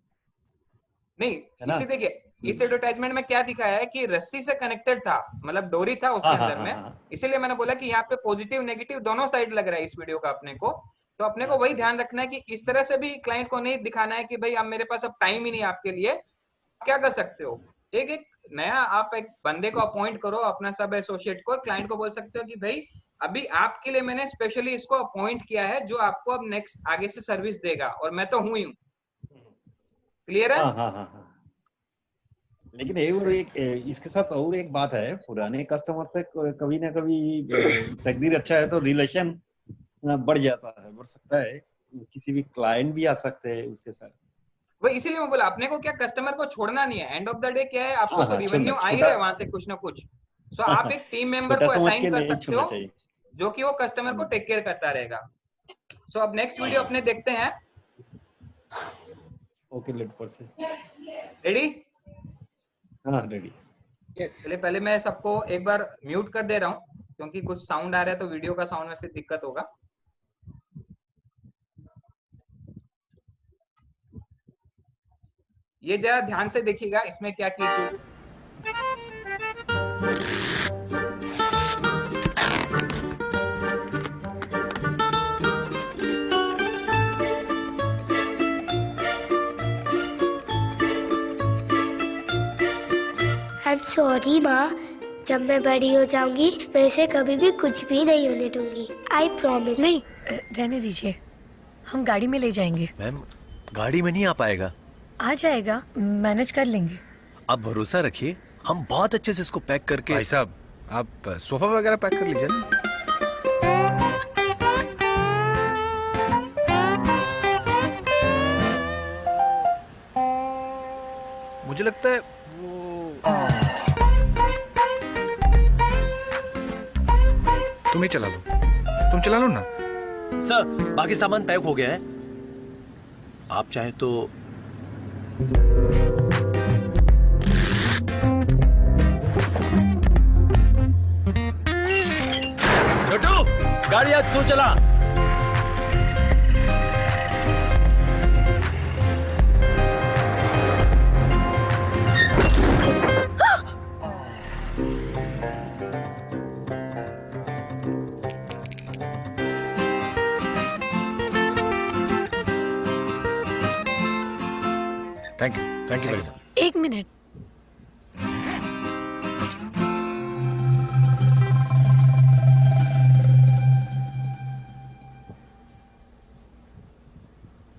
नहीं, इसे देखिए इस एडवर्टाइजमेंट में क्या दिखाया है कि रस्सी से कनेक्टेड था, मतलब डोरी था उसके अंदर में, इसीलिए मैंने बोला कि यहाँ पे पॉजिटिव नेगेटिव दोनों साइड लग रहा है इस वीडियो का अपने को। तो अपने को वही ध्यान रखना है कि इस तरह से भी क्लाइंट को नहीं दिखाना है कि भाई अब मेरे पास अब टाइम ही नहीं आपके लिए। क्या कर सकते हो, एक नया आप एक बंदे को अपॉइंट करो, अपना सब एसोसिएट को, क्लाइंट को बोल सकते हो कि भाई अभी आपके लिए मैंने स्पेशली इसको अपॉइंट किया है जो आपको अब नेक्स्ट आगे से सर्विस देगा, और मैं तो हूं ही हूं। क्लियर है? हाँ। लेकिन इसके साथ और एक बात है, पुराने कस्टमर से कभी ना कभी तकदीर अच्छा है तो रिलेशन बढ़ जाता है, बढ़ सकता है, किसी भी क्लाइंट भी आ सकते हैं उसके साथ। वो इसीलिए मैं बोला अपने को क्या कस्टमर को छोड़ना नहीं है, एंड ऑफ द डे क्या है आपको तो रिवेन्यू आ ही रहा है वहां से कुछ ना कुछ। सो आप एक टीम मेंबर को असाइन कर सकते हो जो कि वो कस्टमर को टेक केयर करता रहेगा। सो अब नेक्स्ट वीडियो अपने देखते हैं। Okay, late proceed. रेडी? हाँ रेडी। चलिए पहले मैं सबको एक बार म्यूट कर दे रहा हूँ क्योंकि कुछ साउंड आ रहा है तो वीडियो का साउंड में फिर दिक्कत होगा। ये जरा ध्यान से देखिएगा इसमें क्या की थी। I'm sorry माँ, जब मैं बड़ी हो जाऊंगी मैं इसे कभी भी कुछ भी नहीं होने दूंगी। I promise। नहीं, रहने दीजिए, हम गाड़ी में ले जाएंगे। मैम, गाड़ी में नहीं आ पाएगा। आ जाएगा, मैनेज कर लेंगे। आप भरोसा रखिए, हम बहुत अच्छे से इसको पैक करके। भाई साहब, आप सोफा वगैरह पैक कर लीजिए ना। मुझे लगता है तुम ही चला लो। तुम चला लो ना। सर, बाकी सामान पैक हो गया है, आप चाहे तो। छोटू, गाड़ी आज तू चला। Thank you very much. एक मिनट,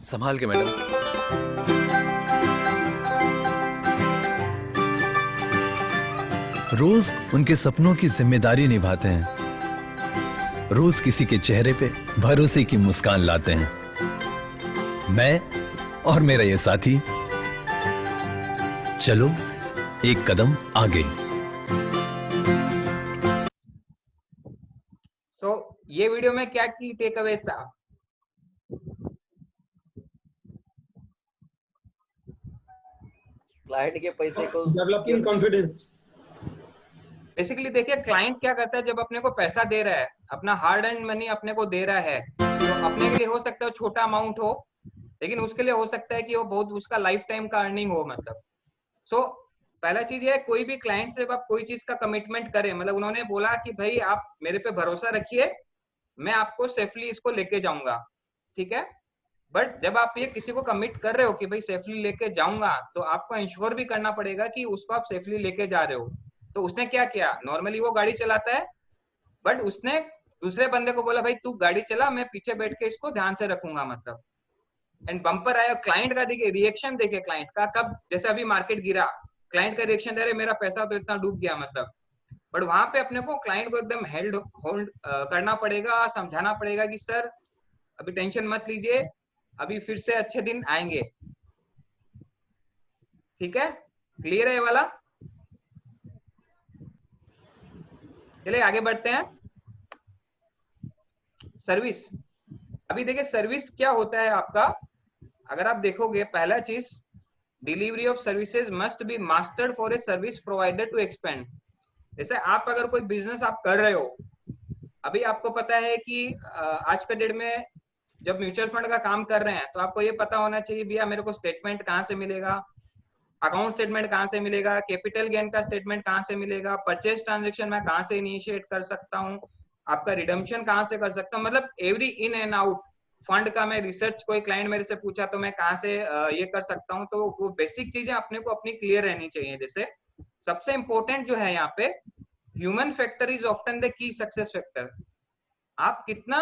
संभाल के मैडम। रोज उनके सपनों की जिम्मेदारी निभाते हैं, रोज किसी के चेहरे पे भरोसे की मुस्कान लाते हैं। मैं और मेरा ये साथी, चलो एक कदम आगे। सो ये वीडियो में क्या की टेक अवेज था? क्लाइंट के पैसे को डेवलपिंग कॉन्फिडेंस। बेसिकली देखिए क्लाइंट क्या करता है, जब अपने को पैसा दे रहा है, अपना हार्ड एंड मनी अपने को दे रहा है, तो अपने के लिए हो सकता है छोटा अमाउंट हो, लेकिन उसके लिए हो सकता है कि वो बहुत उसका लाइफ टाइम का अर्निंग हो। मतलब पहला चीज ये है, कोई भी क्लाइंट से आप कोई चीज का कमिटमेंट करें, मतलब उन्होंने बोला कि भाई आप मेरे पे भरोसा रखिए, मैं आपको सेफली इसको लेके जाऊंगा, ठीक है। बट जब आप ये किसी को कमिट कर रहे हो कि भाई सेफली लेके जाऊंगा, तो आपको इंश्योर भी करना पड़ेगा कि उसको आप सेफली लेके जा रहे हो। तो उसने क्या किया, नॉर्मली वो गाड़ी चलाता है, बट उसने दूसरे बंदे को बोला भाई तू गाड़ी चला, मैं पीछे बैठ के इसको ध्यान से रखूंगा, मतलब। एंड बम्पर आया, क्लाइंट का देखिए रिएक्शन, देखिए क्लाइंट का, कब जैसे अभी मार्केट गिरा, क्लाइंट का रिएक्शन दे रहे मेरा पैसा तो इतना डूब गया, मतलब। बट वहां पे अपने को क्लाइंट को एकदम होल्ड करना पड़ेगा, समझाना पड़ेगा कि सर अभी टेंशन मत लीजिए, अभी फिर से अच्छे दिन आएंगे, ठीक है। क्लियर है ये वाला? चलिए आगे बढ़ते हैं। सर्विस। अभी देखिए सर्विस क्या होता है आपका, अगर आप देखोगे, पहला चीज, delivery of services must be mastered for a service provider to expand. जैसे आप अगर कोई बिजनेस आप कर रहे हो, अभी आपको पता है कि आज के डेट में जब म्यूचुअल फंड का काम कर रहे हैं, तो आपको ये पता होना चाहिए भैया मेरे को स्टेटमेंट कहाँ से मिलेगा, अकाउंट स्टेटमेंट कहाँ से मिलेगा, कैपिटल गेन का स्टेटमेंट कहाँ से मिलेगा, परचेज ट्रांजेक्शन मैं कहाँ से इनिशिएट कर सकता हूँ, आपका रिडम्पशन कहाँ से कर सकता हूँ, मतलब every in and out fund का मैं रिसर्च, कोई क्लाइंट मेरे से पूछा तो मैं कहाँ से ये कर सकता हूँ। तो वो बेसिक चीजें अपने को अपनी क्लियर रहनी चाहिए। जैसे सबसे इंपॉर्टेंट जो है यहाँ पे, human factor is often the key success factor. आप कितना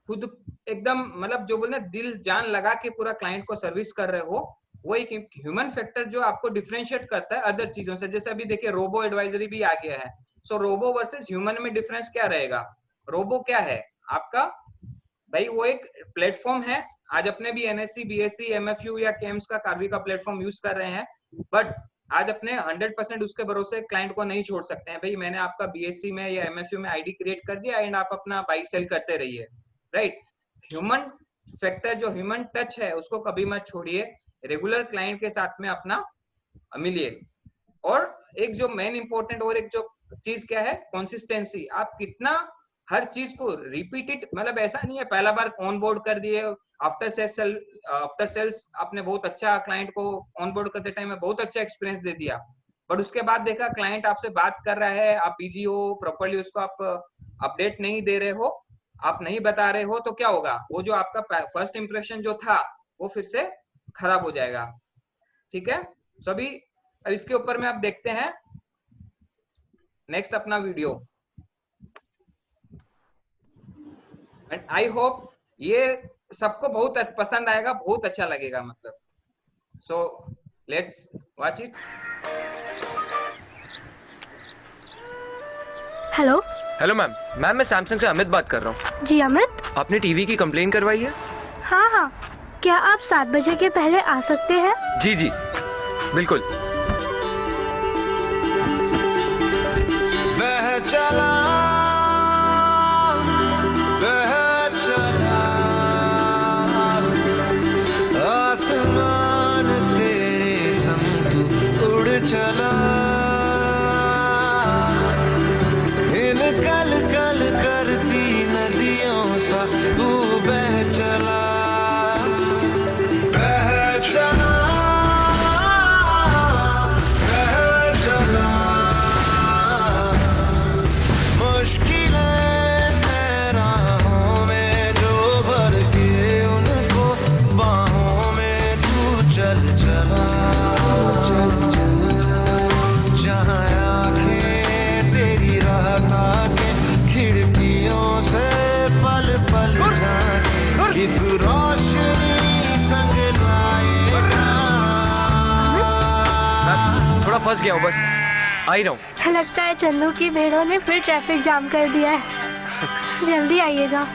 खुद एकदम मतलब जो बोलते दिल जान लगा के पूरा क्लाइंट को सर्विस कर रहे हो, वो एक ह्यूमन फैक्टर जो आपको डिफरेंशिएट करता है अदर चीजों से। जैसे अभी देखिए रोबो एडवाइजरी भी आ गया है, सो रोबो वर्सेस ह्यूमन में डिफरेंस क्या रहेगा? रोबो क्या है आपका भाई? वो एक प्लेटफॉर्म है। आज अपने भी एनएससी, बीएससी, एमएफयू या केम्स का कार्वी का प्लेटफॉर्म यूज कर रहे हैं, बट आज अपने 100% उसके भरोसे क्लाइंट को नहीं छोड़ सकते हैं। भाई मैंने आपका बीएससी में या एमएफयू में आईडी क्रिएट कर दिया एंड आप अपना बाई सेल करते रहिए, राइट? ह्यूमन फैक्टर जो ह्यूमन टच है उसको कभी मत छोड़िए, रेगुलर क्लाइंट के साथ में अपना मिलिए। और एक जो मेन इंपॉर्टेंट और एक जो चीज क्या है, कंसिस्टेंसी। आप कितना हर चीज को रिपीटेड, मतलब ऐसा नहीं है पहला बार ऑन बोर्ड कर दिए, आफ्टर सेल्स आपने बहुत अच्छा क्लाइंट को ऑन बोर्ड करते टाइम में बहुत अच्छा एक्सपीरियंस दे दिया, बट उसके बाद देखा क्लाइंट आपसे बात कर रहा है, आप बिजी हो, प्रॉपर्ली उसको आप अपडेट नहीं दे रहे हो, आप नहीं बता रहे हो, तो क्या होगा? वो जो आपका फर्स्ट इंप्रेशन जो था वो फिर से खराब हो जाएगा। ठीक है, सभी इसके ऊपर में आप देखते हैं नेक्स्ट अपना वीडियो। एंड आई होप ये सबको बहुत पसंद आएगा, बहुत अच्छा लगेगा मतलब। So let's watch it. Hello hello ma'am. Ma'am मैं सैमसंग से अमित बात कर रहा हूँ। जी अमित। आपने टीवी की कंप्लेन करवाई है? हाँ हाँ, क्या आप 7 बजे के पहले आ सकते हैं? जी जी बिल्कुल। बह चला आसमान तेरे संग तू उड़ चला, इन कल कल करती नदियों सा तू बह चला, बह चला, बह चला। मुश्किलें हैं राहों में जो भर के उनको बाहों में तू चल चला, चल चला। जहाँ आँखें तेरी राह ताके खिड़कियों से पल पल झांके कि तू रोशनी संग लाएगा। थोड़ा फंस गया हूँ, बस आ ही रहा हूँ। लगता है चंदू की भेड़ों ने फिर ट्रैफिक जाम कर दिया है। जल्दी आइएगा।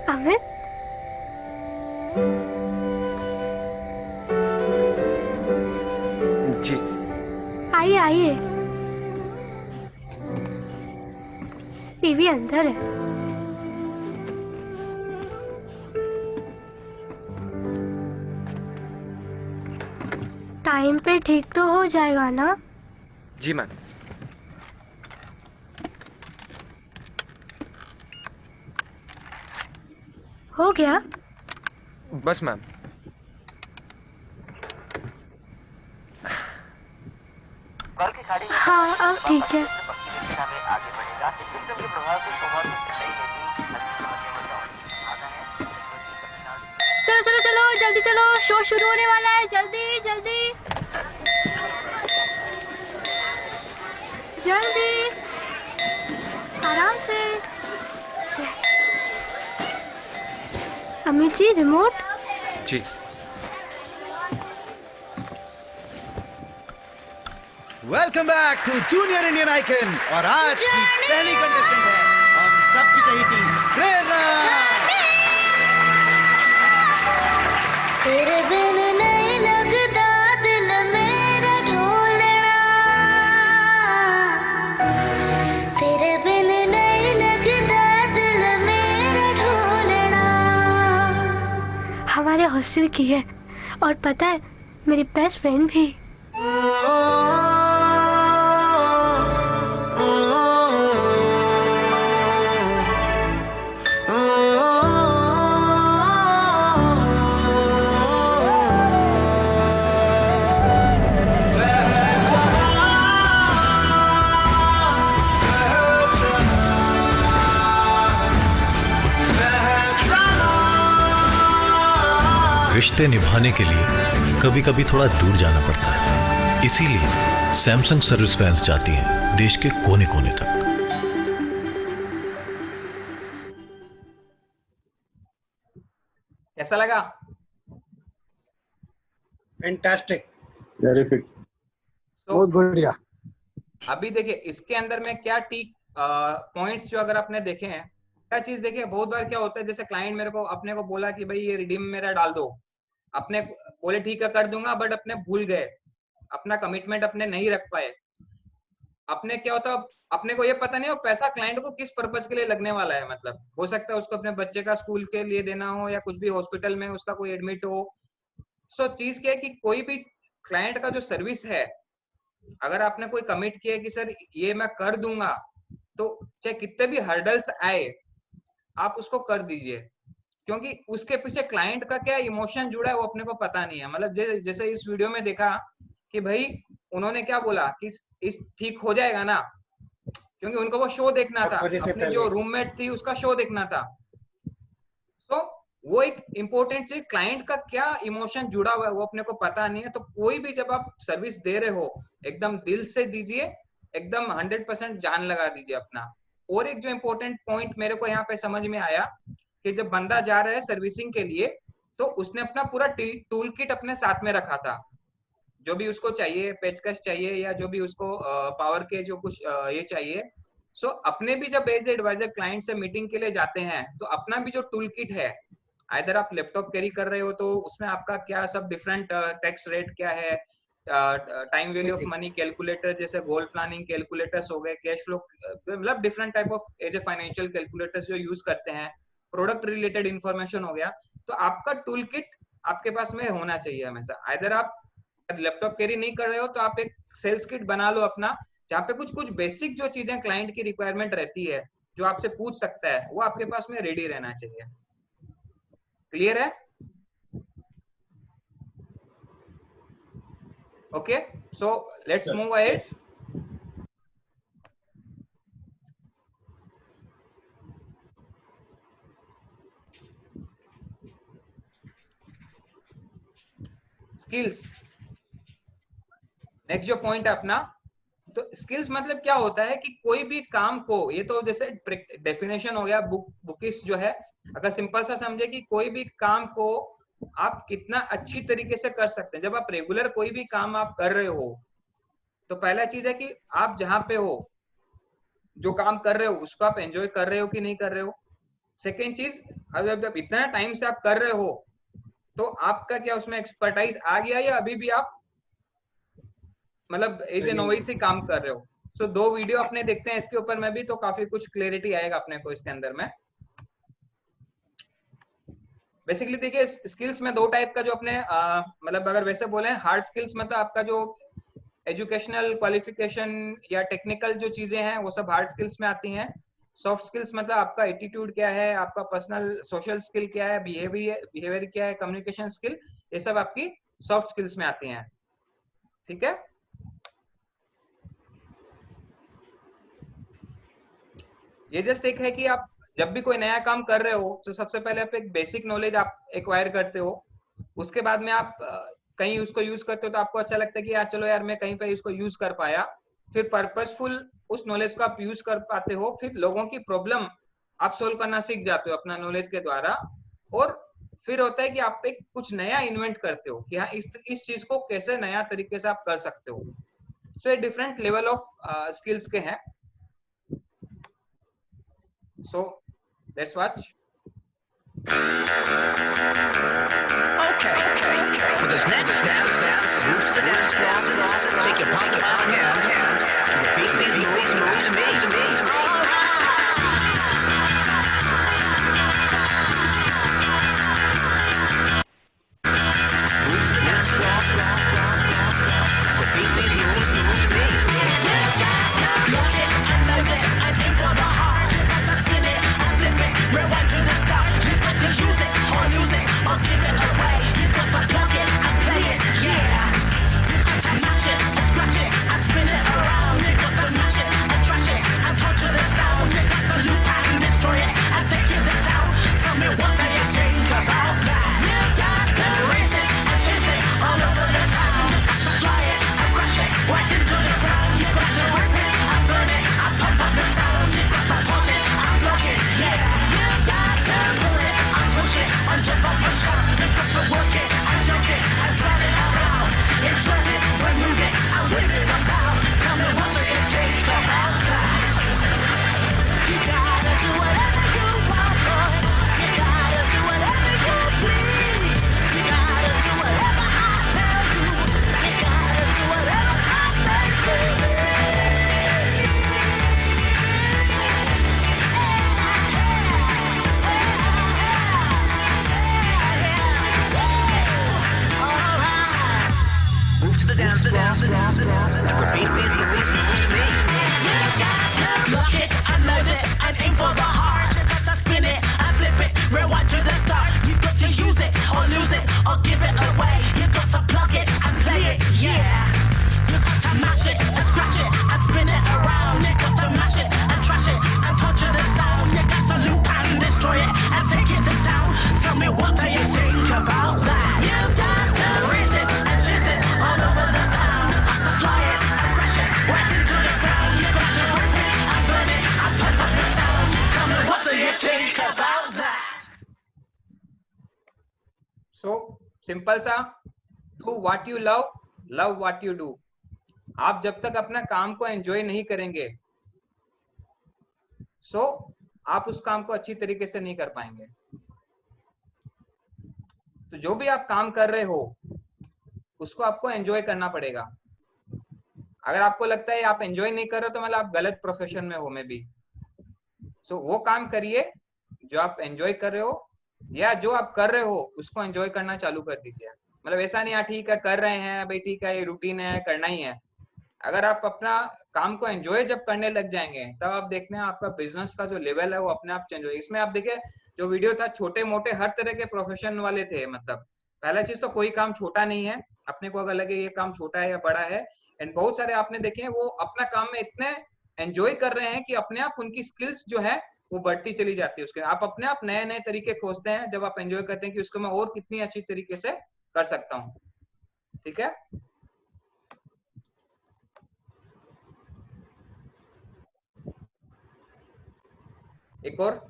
अमित, जी आइए आइए, टीवी अंदर है। टाइम पे ठीक तो हो जाएगा ना? जी मैम। हो गया? बस मैम। हाँ अब ठीक है। चलो चलो चलो जल्दी चलो, शो शुरू होने वाला है, जल्दी जल्दी जल्दी, आराम से। अमित जी रिमोट। जी welcome back to junior Indian icon. और आज की पहली कंटेस्टेंट है हम सबकी चहेती प्रेरणा। तेरे बिन नहीं लगता दिल मेरा ढोलना, तेरे बिन नहीं लगता दिल मेरा ढोलना। हमारे हॉस्टल की है और पता है मेरी बेस्ट फ्रेंड भी। बह रिश्ते निभाने के लिए कभी कभी थोड़ा दूर जाना पड़ता है। इसीलिए सैमसंग सर्विस वैन्स जाती हैं देश के कोने कोने तक। कैसा लगा? फैंटास्टिक, वेरी फिट, बहुत बढ़िया। अभी देखिए इसके अंदर में क्या टीक पॉइंट्स जो अगर आपने देखे हैं, क्या चीज देखिए, बहुत बार क्या होता है, जैसे क्लाइंट मेरे को अपने को बोला कि भाई ये रिडीम मेरा डाल दो, अपने बोले ठीक है कर दूंगा, बट अपने भूल गए, अपना कमिटमेंट अपने नहीं रख पाए। अपने क्या होता, अपने को ये पता नहीं हो पैसा क्लाइंट को किस पर्पज के लिए लगने वाला है। मतलब हो सकता है उसको अपने बच्चे का स्कूल के लिए देना हो, या कुछ भी हॉस्पिटल में उसका कोई एडमिट हो। सो चीज क्या है कि कोई भी क्लाइंट का जो सर्विस है, अगर आपने कोई कमिट किया है कि सर ये मैं कर दूंगा, तो चाहे कितने भी हर्डल्स आए आप उसको कर दीजिए, क्योंकि उसके पीछे क्लाइंट का क्या इमोशन जुड़ा है वो अपने को पता नहीं है। मतलब जैसे इस वीडियो में देखा कि भाई उन्होंने क्या बोला कि इस ठीक हो जाएगा ना, क्योंकि उनको वो शो देखना था, अपनी जो रूममेट थी उसका शो देखना था। तो वो एक इम्पोर्टेंट चीज, क्लाइंट का क्या इमोशन जुड़ा हुआ है वो अपने को पता नहीं है। तो कोई भी जब आप सर्विस दे रहे हो एकदम दिल से दीजिए, एकदम 100% जान लगा दीजिए अपना। और एक जो इम्पोर्टेंट पॉइंट मेरे को यहाँ पे समझ में आया कि जब बंदा जा रहा है सर्विसिंग के लिए, तो उसने अपना पूरा टूल किट अपने साथ में रखा था, जो भी उसको चाहिए, पेचकश चाहिए या जो भी उसको पावर के जो कुछ ये चाहिए। सो अपने भी जब एज एडवाइजर क्लाइंट से मीटिंग के लिए जाते हैं, तो अपना भी जो टूल किट है, अगर आप लैपटॉप कैरी कर रहे हो तो उसमें आपका क्या सब डिफरेंट टैक्स रेट क्या है, time value of money calculator जैसे गोल प्लानिंग कैलकुलेटर्स हो गए, कैश फ्लो, मतलब different type of as a financial calculators जो यूज करते हैं, प्रोडक्ट रिलेटेड इंफॉर्मेशन हो गया। तो आपका टूल किट आपके पास में होना चाहिए हमेशा। अगर आप लैपटॉप कैरी नहीं कर रहे हो तो आप एक सेल्स किट बना लो अपना, जहाँ पे कुछ कुछ बेसिक जो चीजें क्लाइंट की रिक्वायरमेंट रहती है, जो आपसे पूछ सकता है, वो आपके पास में रेडी रहना चाहिए। क्लियर है? Okay, so let's move ahead. Skills, next जो पॉइंट है अपना, तो स्किल्स मतलब क्या होता है कि कोई भी काम को, ये तो जैसे डेफिनेशन हो गया बुकिश जो है, अगर सिंपल सा समझे कि कोई भी काम को आप कितना अच्छी तरीके से कर सकते हैं। जब आप रेगुलर कोई भी काम आप कर रहे हो, तो पहला चीज है कि आप जहां पे हो, जो काम कर रहे हो उसको आप एंजॉय कर रहे हो कि नहीं कर रहे हो। सेकेंड चीज, अब जब इतना टाइम से आप कर रहे हो, तो आपका क्या उसमें एक्सपर्टाइज आ गया, या अभी भी आप मतलब एज ए नोवाइस ही काम कर रहे हो। सो 2 वीडियो अपने देखते हैं इसके ऊपर में भी, तो काफी कुछ क्लैरिटी आएगा अपने को इसके अंदर में। बेसिकली देखिए स्किल्स में 2 टाइप का जो अपने मतलब अगर वैसे बोले हार्ड स्किल्स, मतलब आपका जो एजुकेशनल क्वालिफिकेशन या टेक्निकल जो चीजें हैं वो सब हार्ड स्किल्स में आती हैं। सॉफ्ट स्किल्स मतलब आपका एटीट्यूड क्या है, आपका पर्सनल सोशल स्किल क्या है, बिहेवियर क्या है, कम्युनिकेशन स्किल, ये सब आपकी सॉफ्ट स्किल्स में आती हैं। ठीक है, ये जस्ट एक है कि आप जब भी कोई नया काम कर रहे हो, तो सबसे पहले आप एक बेसिक नॉलेज आप एक्वायर करते हो, उसके बाद में आप कहीं उसको यूज करते हो तो आपको अच्छा लगता है कि यार चलो यार मैं कहीं पे इसको यूज कर पाया, फिर पर्पसफुल उस नॉलेज को आप यूज कर पाते हो, फिर लोगों की प्रॉब्लम आप सोल्व करना सीख जाते हो अपना नॉलेज के द्वारा, और फिर होता है कि आप एक कुछ नया इन्वेंट करते हो कि हाँ इस चीज को कैसे नया तरीके से आप कर सकते हो। सो ये डिफरेंट लेवल ऑफ स्किल्स के हैं। So let's watch. Okay. For this next step, move to the dance floor. Take your pocket out hand. Repeat these moves to me. Move to the dance floor. Repeat these moves to me. Load it, unload it, I think for the heart. Rewind to the start. You got to use it or lose it or give it away. You got to plug it and play it, yeah. You got to match it or scratch it and spin it around. You got to mash it and trash it so simple सा, do what you love, love what you do. आप जब तक अपना काम को enjoy नहीं करेंगे सो आप उस काम को अच्छी तरीके से नहीं कर पाएंगे। तो जो भी आप काम कर रहे हो उसको आपको एंजॉय करना पड़ेगा। अगर आपको लगता है आप एंजॉय नहीं कर रहे हो तो मतलब आप गलत प्रोफेशन में हो में भी। सो वो काम करिए जो आप एंजॉय कर रहे हो, या जो आप कर रहे हो उसको एंजॉय करना चालू कर दीजिए। मतलब ऐसा नहीं ठीक है कर रहे हैं भाई, ठीक है ये रूटीन है करना ही है। अगर आप अपना काम को एंजॉय जब करने लग जाएंगे तब आप देखने आपका बिजनेस का जो लेवल है वो अपने आप चेंज हो। इसमें आप देखिए जो वीडियो था, छोटे मोटे हर तरह के प्रोफेशन वाले थे। मतलब पहला चीज तो कोई काम छोटा नहीं है, अपने को अगर लगे ये काम छोटा है या बड़ा है। एंड बहुत सारे आपने देखे वो अपना काम में इतने एंजॉय कर रहे हैं कि अपने आप उनकी स्किल्स जो है वो बढ़ती चली जाती है। उसके आप अपने आप नए नए तरीके खोजते हैं जब आप एंजॉय करते हैं कि उसको मैं और कितनी अच्छी तरीके से कर सकता हूँ। ठीक है, एक और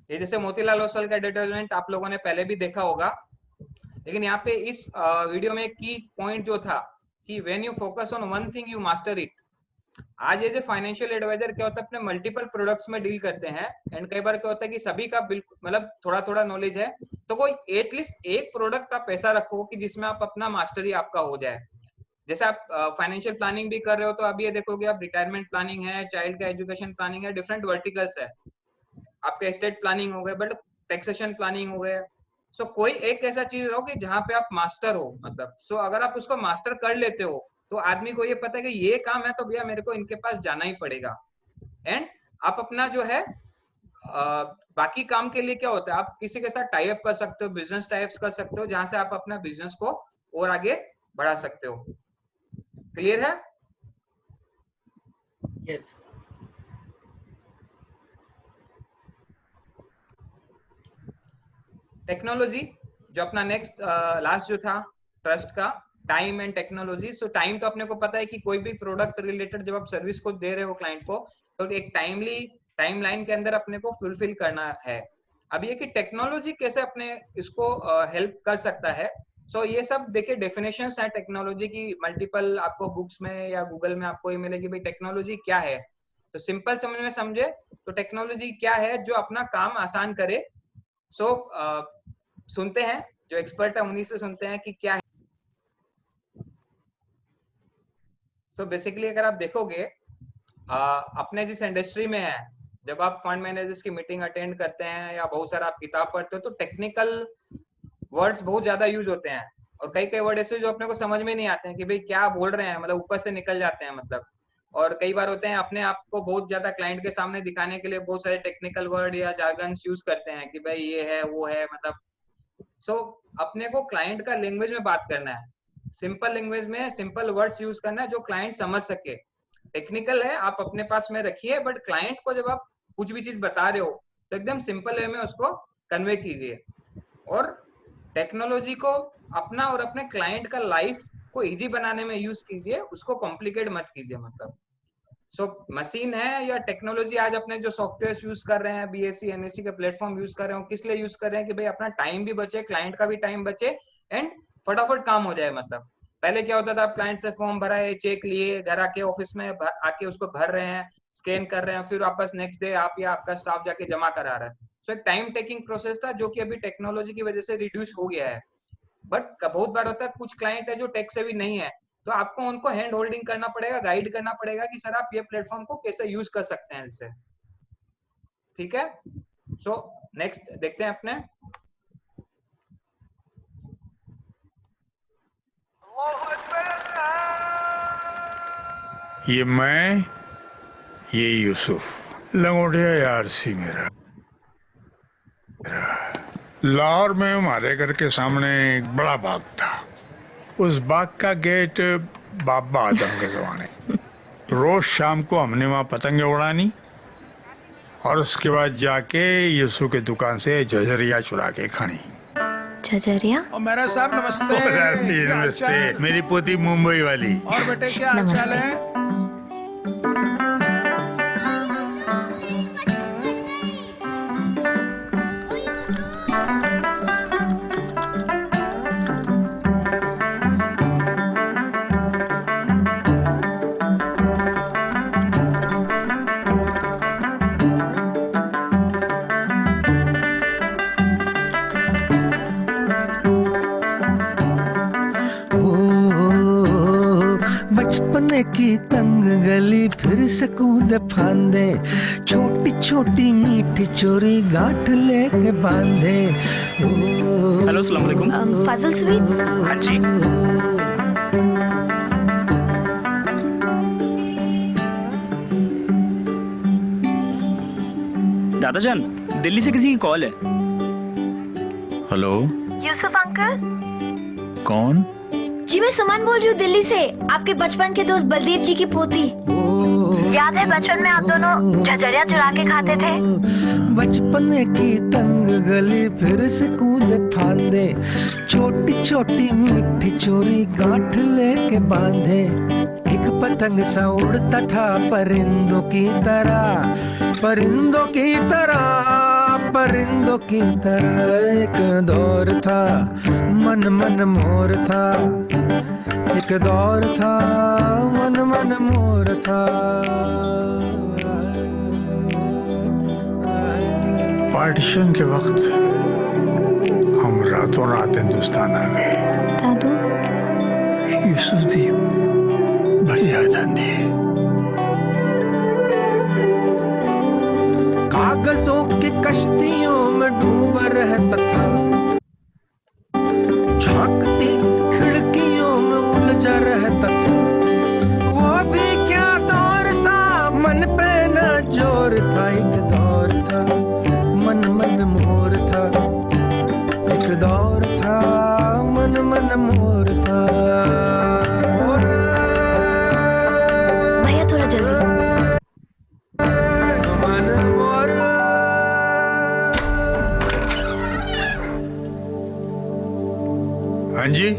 ये जैसे मोतीलाल ओसवाल का एडवर्टाइजमेंट आप लोगों ने पहले भी देखा होगा, लेकिन यहाँ पे इस वीडियो में की पॉइंट जो था कि when you focus on one thing you master it. आज ये जो फाइनेंशियल एडवाइजर क्या होता है अपने मल्टीपल प्रोडक्ट्स में डील करते हैं। एंड कई बार क्या होता है कि सभी का बिल्कुल मतलब थोड़ा थोड़ा नॉलेज है, तो कोई एटलीस्ट एक प्रोडक्ट आप ऐसा रखो कि जिसमें आप अपना मास्टरी आपका हो जाए। जैसे आप फाइनेंशियल प्लानिंग भी कर रहे हो तो अभी ये देखोगे आप रिटायरमेंट प्लानिंग है, चाइल्ड का एजुकेशन प्लानिंग है, डिफरेंट वर्टिकल्स है। आपका एस्टेट प्लानिंग हो गए, बट टैक्सेशन प्लानिंग हो गए। सो कोई एक ऐसा चीज हो कि जहाँ पे आप मास्टर हो। मतलब सो अगर आप उसको मास्टर कर लेते हो तो आदमी को ये पता है कि ये काम है तो भैया मेरे को इनके पास जाना ही पड़ेगा। एंड आप अपना जो है बाकी काम के लिए क्या होता है आप किसी के साथ टाई अप कर सकते हो, बिजनेस टाइप्स कर सकते हो जहां से आप अपना बिजनेस को और आगे बढ़ा सकते हो। क्लियर है? यस। टेक्नोलॉजी जो अपना नेक्स्ट लास्ट जो था ट्रस्ट का, time and technology. So time तो अपने को पता है कि कोई भी प्रोडक्ट रिलेटेड जब आप सर्विस को दे रहे हो क्लाइंट को तो एक टाइमली टाइमलाइन के अंदर अपने को फुलफिल करना है। अब ये कि टेक्नोलॉजी कैसे अपने इसको हेल्प कर सकता है। सो ये सब देखिए डेफिनेशंस है टेक्नोलॉजी की, मल्टीपल आपको बुक्स में या गूगल में आपको ये मिलेगी भाई टेक्नोलॉजी क्या है। तो सिंपल समझ में समझे तो टेक्नोलॉजी क्या है जो अपना काम आसान करे। सो सुनते हैं जो एक्सपर्ट है उन्हीं से सुनते हैं कि क्या है। सो बेसिकली अगर आप देखोगे अपने जिस इंडस्ट्री में है, जब आप फंड मैनेजर्स की मीटिंग अटेंड करते हैं या बहुत सारा आप किताब पढ़ते हो तो टेक्निकल वर्ड्स बहुत ज्यादा यूज होते हैं और कई कई वर्ड ऐसे जो अपने को समझ में नहीं आते हैं कि भाई क्या बोल रहे हैं, मतलब ऊपर से निकल जाते हैं मतलब। और कई बार होते हैं अपने आप को बहुत ज्यादा क्लाइंट के सामने दिखाने के लिए बहुत सारे टेक्निकल वर्ड या जार्गन्स यूज करते हैं कि भाई ये है वो है मतलब। सो अपने को क्लाइंट का लैंग्वेज में बात करना है, सिंपल लैंग्वेज में सिंपल वर्ड्स यूज करना है जो क्लाइंट समझ सके। टेक्निकल है आप अपने पास में रखिए, बट क्लाइंट को जब आप कुछ भी चीज बता रहे हो तो एकदम सिंपल वे में उसको कन्वे कीजिए। और टेक्नोलॉजी को अपना और अपने क्लाइंट का लाइफ को इजी बनाने में यूज कीजिए, उसको कॉम्प्लिकेट मत कीजिए। मतलब सो मशीन है या टेक्नोलॉजी, आज अपने जो सॉफ्टवेयर यूज कर रहे हैं, बीएससी एनएससी के प्लेटफॉर्म यूज कर रहे हो, किस लिए यूज कर रहे हैं कि भाई अपना टाइम भी बचे, क्लाइंट का भी टाइम बचे एंड फटाफट काम हो जाए। मतलब पहले क्या होता था आप क्लाइंट से फॉर्म भराए, चेक लिए, घर आके ऑफिस में आके उसको भर रहे हैं, स्कैन कर रहे हैं, फिर वापस नेक्स्ट डे आप या आपका स्टाफ जाके जमा करा रहा है। सो एक टाइम टेकिंग प्रोसेस था जो कि अभी टेक्नोलॉजी की वजह से रिड्यूस हो गया है। बट बहुत बार होता है कुछ क्लाइंट है जो टेक से भी नहीं है, तो आपको उनको हैंड होल्डिंग करना पड़ेगा, गाइड करना पड़ेगा कि सर आप ये प्लेटफॉर्म को कैसे यूज कर सकते हैं इससे। ठीक है, सो नेक्स्ट देखते हैं अपने। ये मैं, ये यूसुफ, लंगोटिया यार सी मेरा। लाहौर में हमारे घर के सामने एक बड़ा बाग था। उस बाग का गेट बाबा आदम के जमाने। रोज शाम को हमने वहाँ पतंगे उड़ानी और उसके बाद जाके यूसुफ की दुकान से झझरिया चुरा के खानी। झझरिया? और मेरा साहब नमस्ते। नमस्ते, मेरी पोती मुंबई वाली। और बेटे क्या हाल चाल है? की तंग गली फिर से कूद फांदे, छोटी छोटी मीठी चोरी गांठ लेके बांधे। हेलो अस्सलाम वालेकुम। फाजिल स्वीट्स? हाँ जी। दादाजान, दिल्ली से किसी की कॉल है। Hello, Yusuf uncle? कौन? जी मैं सुमन बोल रही हूँ दिल्ली से, आपके बचपन के दोस्त बलदेव जी की पोती। याद है बचपन में आप दोनों झझरिया चुरा के खाते थे? बचपन की तंग गली फिर से कूद फांदे, छोटी छोटी मीठी चोरी गांठ लेके बांधे। एक पतंग सा उड़ता था परिंदों की तरह, परिंदों की तरह, परिंदों की तरह। एक दौर था मन मन मोर था, एक दौर था मन मन मोर था। पार्टीशन के वक्त हम रातों रात हिंदुस्तान आ गए। दादू? यूसुफ दी बड़ी आजादी। कागजों की कश्तियों में डूबा रहता था, झांकती खिड़कियों में उलझा रहता था। वो भी क्या दौर था, मन पे न जोर था। एक दौर था मन मन मोर था, एक दौर था मन मन मोर था। भैया थोड़ा जल्दी। हाँ जी,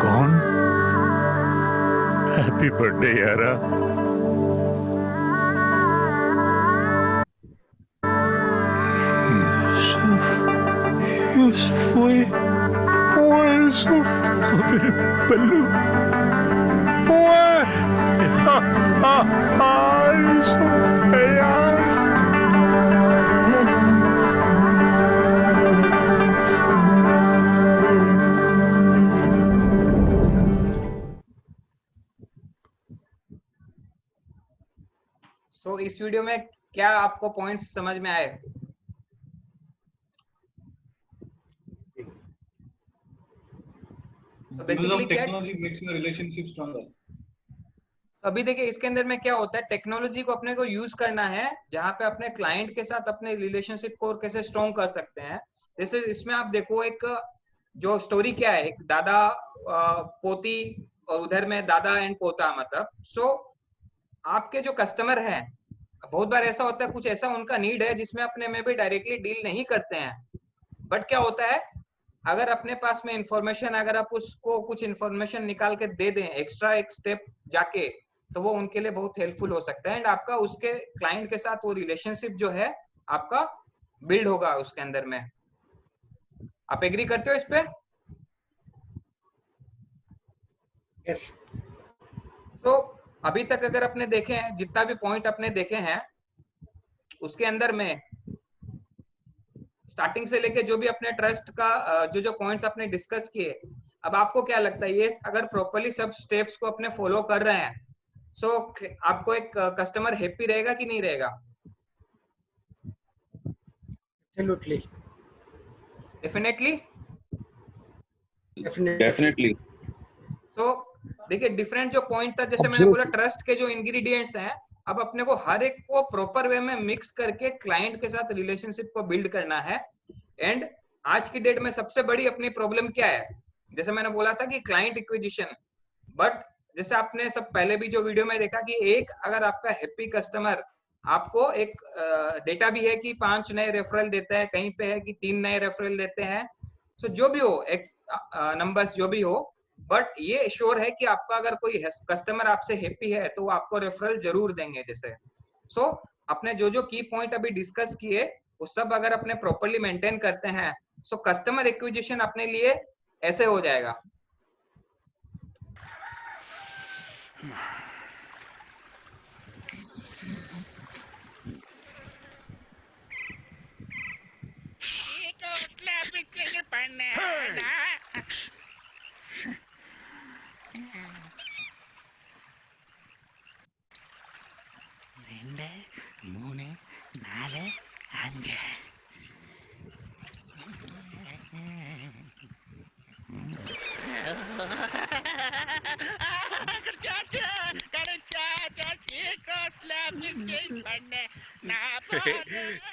कौन? हैप्पी बर्थडे यारा। यूसुफ, वो यूसुफ, मेरे पल्लू, यूसुफ यार। तो इस वीडियो में क्या आपको पॉइंट्स समझ में आए? अभी देखिए इसके अंदर में क्या होता है, टेक्नोलॉजी को अपने को यूज करना है जहां पे अपने क्लाइंट के साथ अपने रिलेशनशिप को और कैसे स्ट्रॉन्ग कर सकते हैं। जैसे इसमें आप देखो एक जो स्टोरी क्या है, एक दादा पोती और उधर में दादा एंड पोता, मतलब सो आपके जो कस्टमर हैं बहुत बार ऐसा होता है कुछ ऐसा उनका नीड है जिसमें अपने में भी डायरेक्टली डील नहीं करते हैं। बट क्या होता है अगर अपने पास में इंफॉर्मेशन, अगर आप उसको कुछ इंफॉर्मेशन निकाल के दे दें एक्स्ट्रा एक स्टेप जाके, तो वो उनके लिए बहुत हेल्पफुल हो सकता है एंड आपका उसके क्लाइंट के साथ वो रिलेशनशिप जो है आपका बिल्ड होगा उसके अंदर में। आप एग्री करते हो इस पे? Yes. तो अभी तक अगर अपने देखे हैं, जितना भी पॉइंट अपने देखे हैं उसके अंदर में स्टार्टिंग से लेके जो भी अपने ट्रस्ट का जो जो पॉइंट्स अपने डिस्कस किए, अब आपको क्या लगता है ये अगर प्रॉपर्ली सब स्टेप्स को अपने फॉलो कर रहे हैं, सो आपको एक कस्टमर हैप्पी रहेगा कि नहीं रहेगा? Absolutely. डेफिनेटली। सो देखिए डिफरेंट जो पॉइंट था, जैसे मैंने बोला ट्रस्ट के जो इंग्रेडिएंट्स हैं, अब अपने को हर एक को प्रॉपर वे में मिक्स करके क्लाइंट के साथ रिलेशनशिप को बिल्ड करना है। एंड आज की डेट में सबसे बड़ी अपनी प्रॉब्लम क्या है, जैसे मैंने बोला था कि क्लाइंट एक्विजिशन, बट जैसे आपने सब पहले भी जो वीडियो में देखा कि एक अगर आपका हैप्पी कस्टमर आपको एक डेटा भी है कि 5 नए रेफरल देता है, कहीं पे है कि 3 नए रेफरल देते हैं, सो जो भी हो एक्स नंबर्स जो भी हो, बट ये श्योर है कि आपका अगर कोई कस्टमर आपसे हैप्पी है तो वो आपको रेफरल जरूर देंगे। जैसे सो अपने जो जो की पॉइंट अभी डिस्कस किए वो सब अगर अपने प्रॉपर्ली मेंटेन करते हैं, सो कस्टमर एक्विजिशन अपने लिए ऐसे हो जाएगा।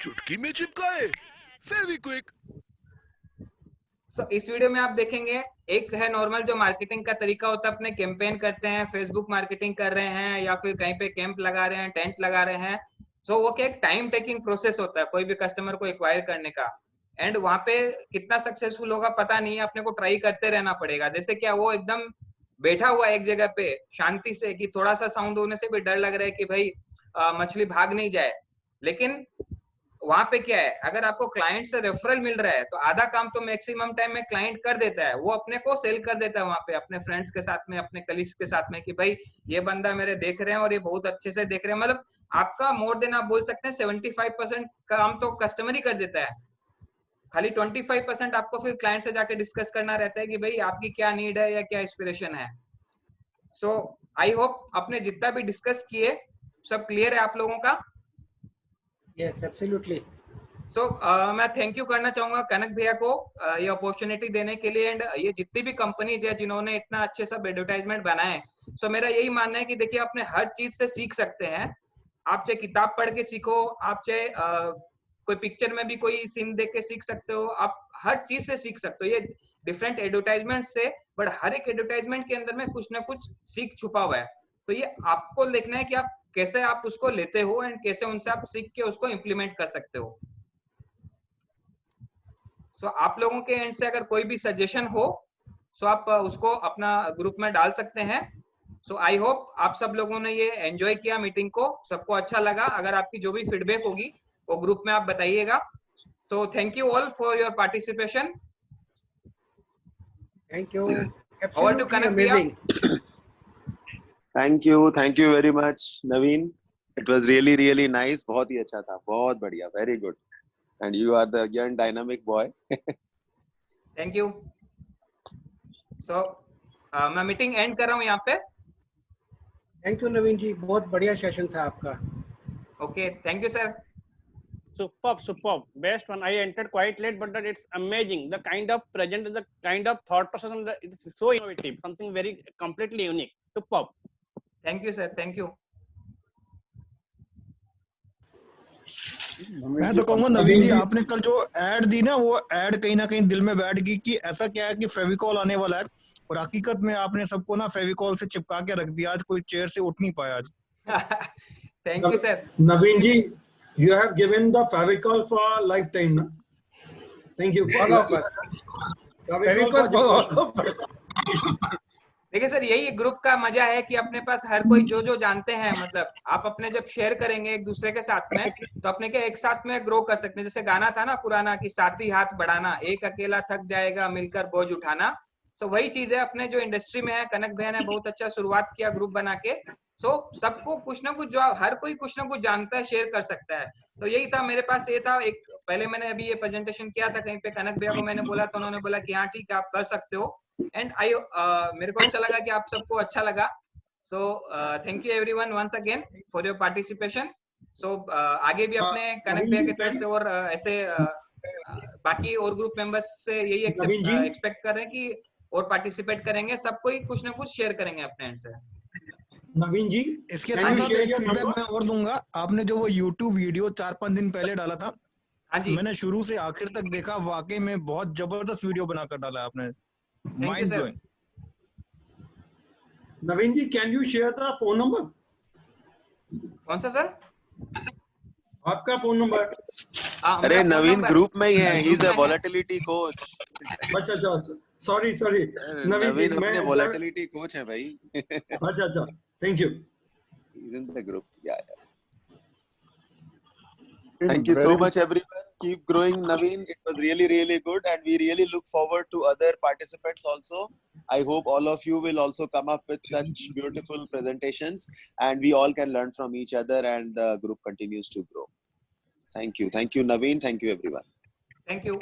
चुटकी में चिपकाए फेविक्विक। इस वीडियो में आप देखेंगे, एक है नॉर्मल जो मार्केटिंग का तरीका होता है, अपने कैंपेन करते हैं, फेसबुक मार्केटिंग कर रहे हैं या फिर कहीं पे कैंप लगा रहे हैं, टेंट लगा रहे हैं। सो वो क्या एक टाइम टेकिंग प्रोसेस होता है कोई भी कस्टमर को एक्वायर करने का, एंड वहां पे कितना सक्सेसफुल होगा पता नहीं है, अपने को ट्राई करते रहना पड़ेगा। जैसे क्या वो एकदम बैठा हुआ एक जगह पे शांति से कि थोड़ा सा साउंड होने से भी डर लग रहा है कि भाई मछली भाग नहीं जाए, लेकिन वहां पे क्या है, अगर आपको क्लाइंट से रेफरल मिल रहा है तो आधा काम तो मैक्सिमम टाइम में क्लाइंट कर देता है, वो अपने को सेल कर देता है वहां पे अपने फ्रेंड्स के साथ में, अपने कलीग्स के साथ में कि भाई ये बंदा मेरे देख रहे हैं और ये बहुत अच्छे से देख रहे हैं। मतलब आपका मोर देन आप बोल सकते हैं 75% काम तो कस्टमर ही कर देता है, खाली 25% आपको फिर क्लाइंट से जाके डिस्कस करना रहता है कि भाई आपकी क्या नीड है या क्या इंस्पिरेशन है। सो आई होप अपने जितना भी डिस्कस किए सब क्लियर है आप लोगों का? Yes, absolutely. So मैं थैंक यू करना चाहूंगा कनक भैया को ये अपॉर्चुनिटी देने के लिए, एंड ये जितनी भी कंपनीज है जिन्होंने इतना अच्छे सब एडवर्टाइजमेंट बनाए। सो मेरा यही मानना है कि देखिए अपने हर चीज से सीख सकते हैं, आप चाहे किताब पढ़ के सीखो, आप चाहे कोई पिक्चर में भी कोई सीन देख के सीख सकते हो, आप हर चीज से सीख सकते हो ये डिफरेंट एडवर्टाइजमेंट से, बट हर एक एडवर्टाइजमेंट के अंदर में कुछ ना कुछ सीख छुपा हुआ है। तो ये आपको देखना है कि आप कैसे आप उसको लेते हो एंड कैसे उनसे आप सीख के उसको इम्प्लीमेंट कर सकते हो। सो आप लोगों के एंड से अगर कोई भी सजेशन हो सो आप उसको अपना ग्रुप में डाल सकते हैं। सो आई होप आप सब लोगों ने ये एंजॉय किया मीटिंग को, सबको अच्छा लगा। अगर आपकी जो भी फीडबैक होगी वो ग्रुप में आप बताइएगा। So thank you all for your participation. Thank you. Over to Kanak भैया। Thank you very much Naveen, it was really nice, बहुत ही अच्छा था, बहुत बढ़िया, very good, and you are the young dynamic boy. Thank you. So मैं meeting and कर रहा हूँ यहाँ पे। थैंक यू नवीन जी, बहुत बढ़िया सेशन था आपका। Okay, thank you sir. Superb. Best one. I entered quite late, but it's amazing. The kind of present, the kind of thought process, and it's so innovative. Something very completely unique. Superb. Thank you, sir. Thank you. मैं तो कहूँगा नवीन जी, आपने कल जो add the ना, वो add कहीं ना कहीं दिल में बैठ गई कि ऐसा क्या है कि फेविकॉल आने वाला है, और हकीकत में आपने सबको ना फेविकॉल से चिपका के रख दिया। आज कोई चेयर से उठ नहीं पाया आज। Thank you, sir. Naveen ji, you have given the Favicol for lifetime, na? Thank you. All of us. Favicol for all of us. देखिए सर, यही ग्रुप का मजा है कि अपने पास हर कोई जो जो जानते हैं, मतलब आप अपने जब शेयर करेंगे एक दूसरे के साथ में तो अपने के एक साथ में ग्रो कर सकते हैं। जैसे गाना था ना पुराना कि साथी हाथ बढ़ाना, एक अकेला थक जाएगा मिलकर बोझ उठाना। सो वही चीज है अपने जो इंडस्ट्री में है। कनक भैया ने बहुत अच्छा शुरुआत किया ग्रुप बना के, सो सबको कुछ ना कुछ, जो हर कोई कुछ ना कुछ जानता है, शेयर कर सकता है। तो यही था मेरे पास, ये था एक, पहले मैंने अभी ये प्रेजेंटेशन किया था कहीं पे, कनक भैया को मैंने बोला तो उन्होंने बोला कि हाँ ठीक है आप कर सकते हो, एंड मेरे को अच्छा लगा कि आप सबको अच्छा लगा। So thank you everyone once again for your participation. So आगे भी अपने कनक भैया की तरफ से और ऐसे बाकी और ग्रुप मेंबर्स से यही एक्सपेक्ट कर रहे हैं कि और पार्टिसिपेट करेंगे, सबको ही कुछ ना कुछ शेयर करेंगे अपने एंड से। नवीन जी, इसके साथ एक फीडबैक मैं और दूंगा। आपने जो वो YouTube वीडियो 4-5 दिन पहले डाला था, हाँ जी, मैंने शुरू से आखिर तक देखा, वाकई में बहुत जबरदस्त वीडियो बनाकर डाला आपने, mind blowing. Naveen ji, can you share the phone number? कौन सा सर? आपका फोन नंबर? अरे नवीन ग्रुप में ही है, he is a volatility coach. अच्छा अच्छा, सॉरी सॉरी नवीन अपने वोलेटिलिटी कोच है भाई। अच्छा अच्छा, thank you. He's in the group. Yeah. Thank you so much, everyone. Keep growing, Naveen. It was really, really good, and we really look forward to other participants also. I hope all of you will also come up with such beautiful presentations, and we all can learn from each other, and the group continues to grow. Thank you, Naveen. Thank you, everyone. Thank you.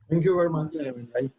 Thank you very much, Naveen.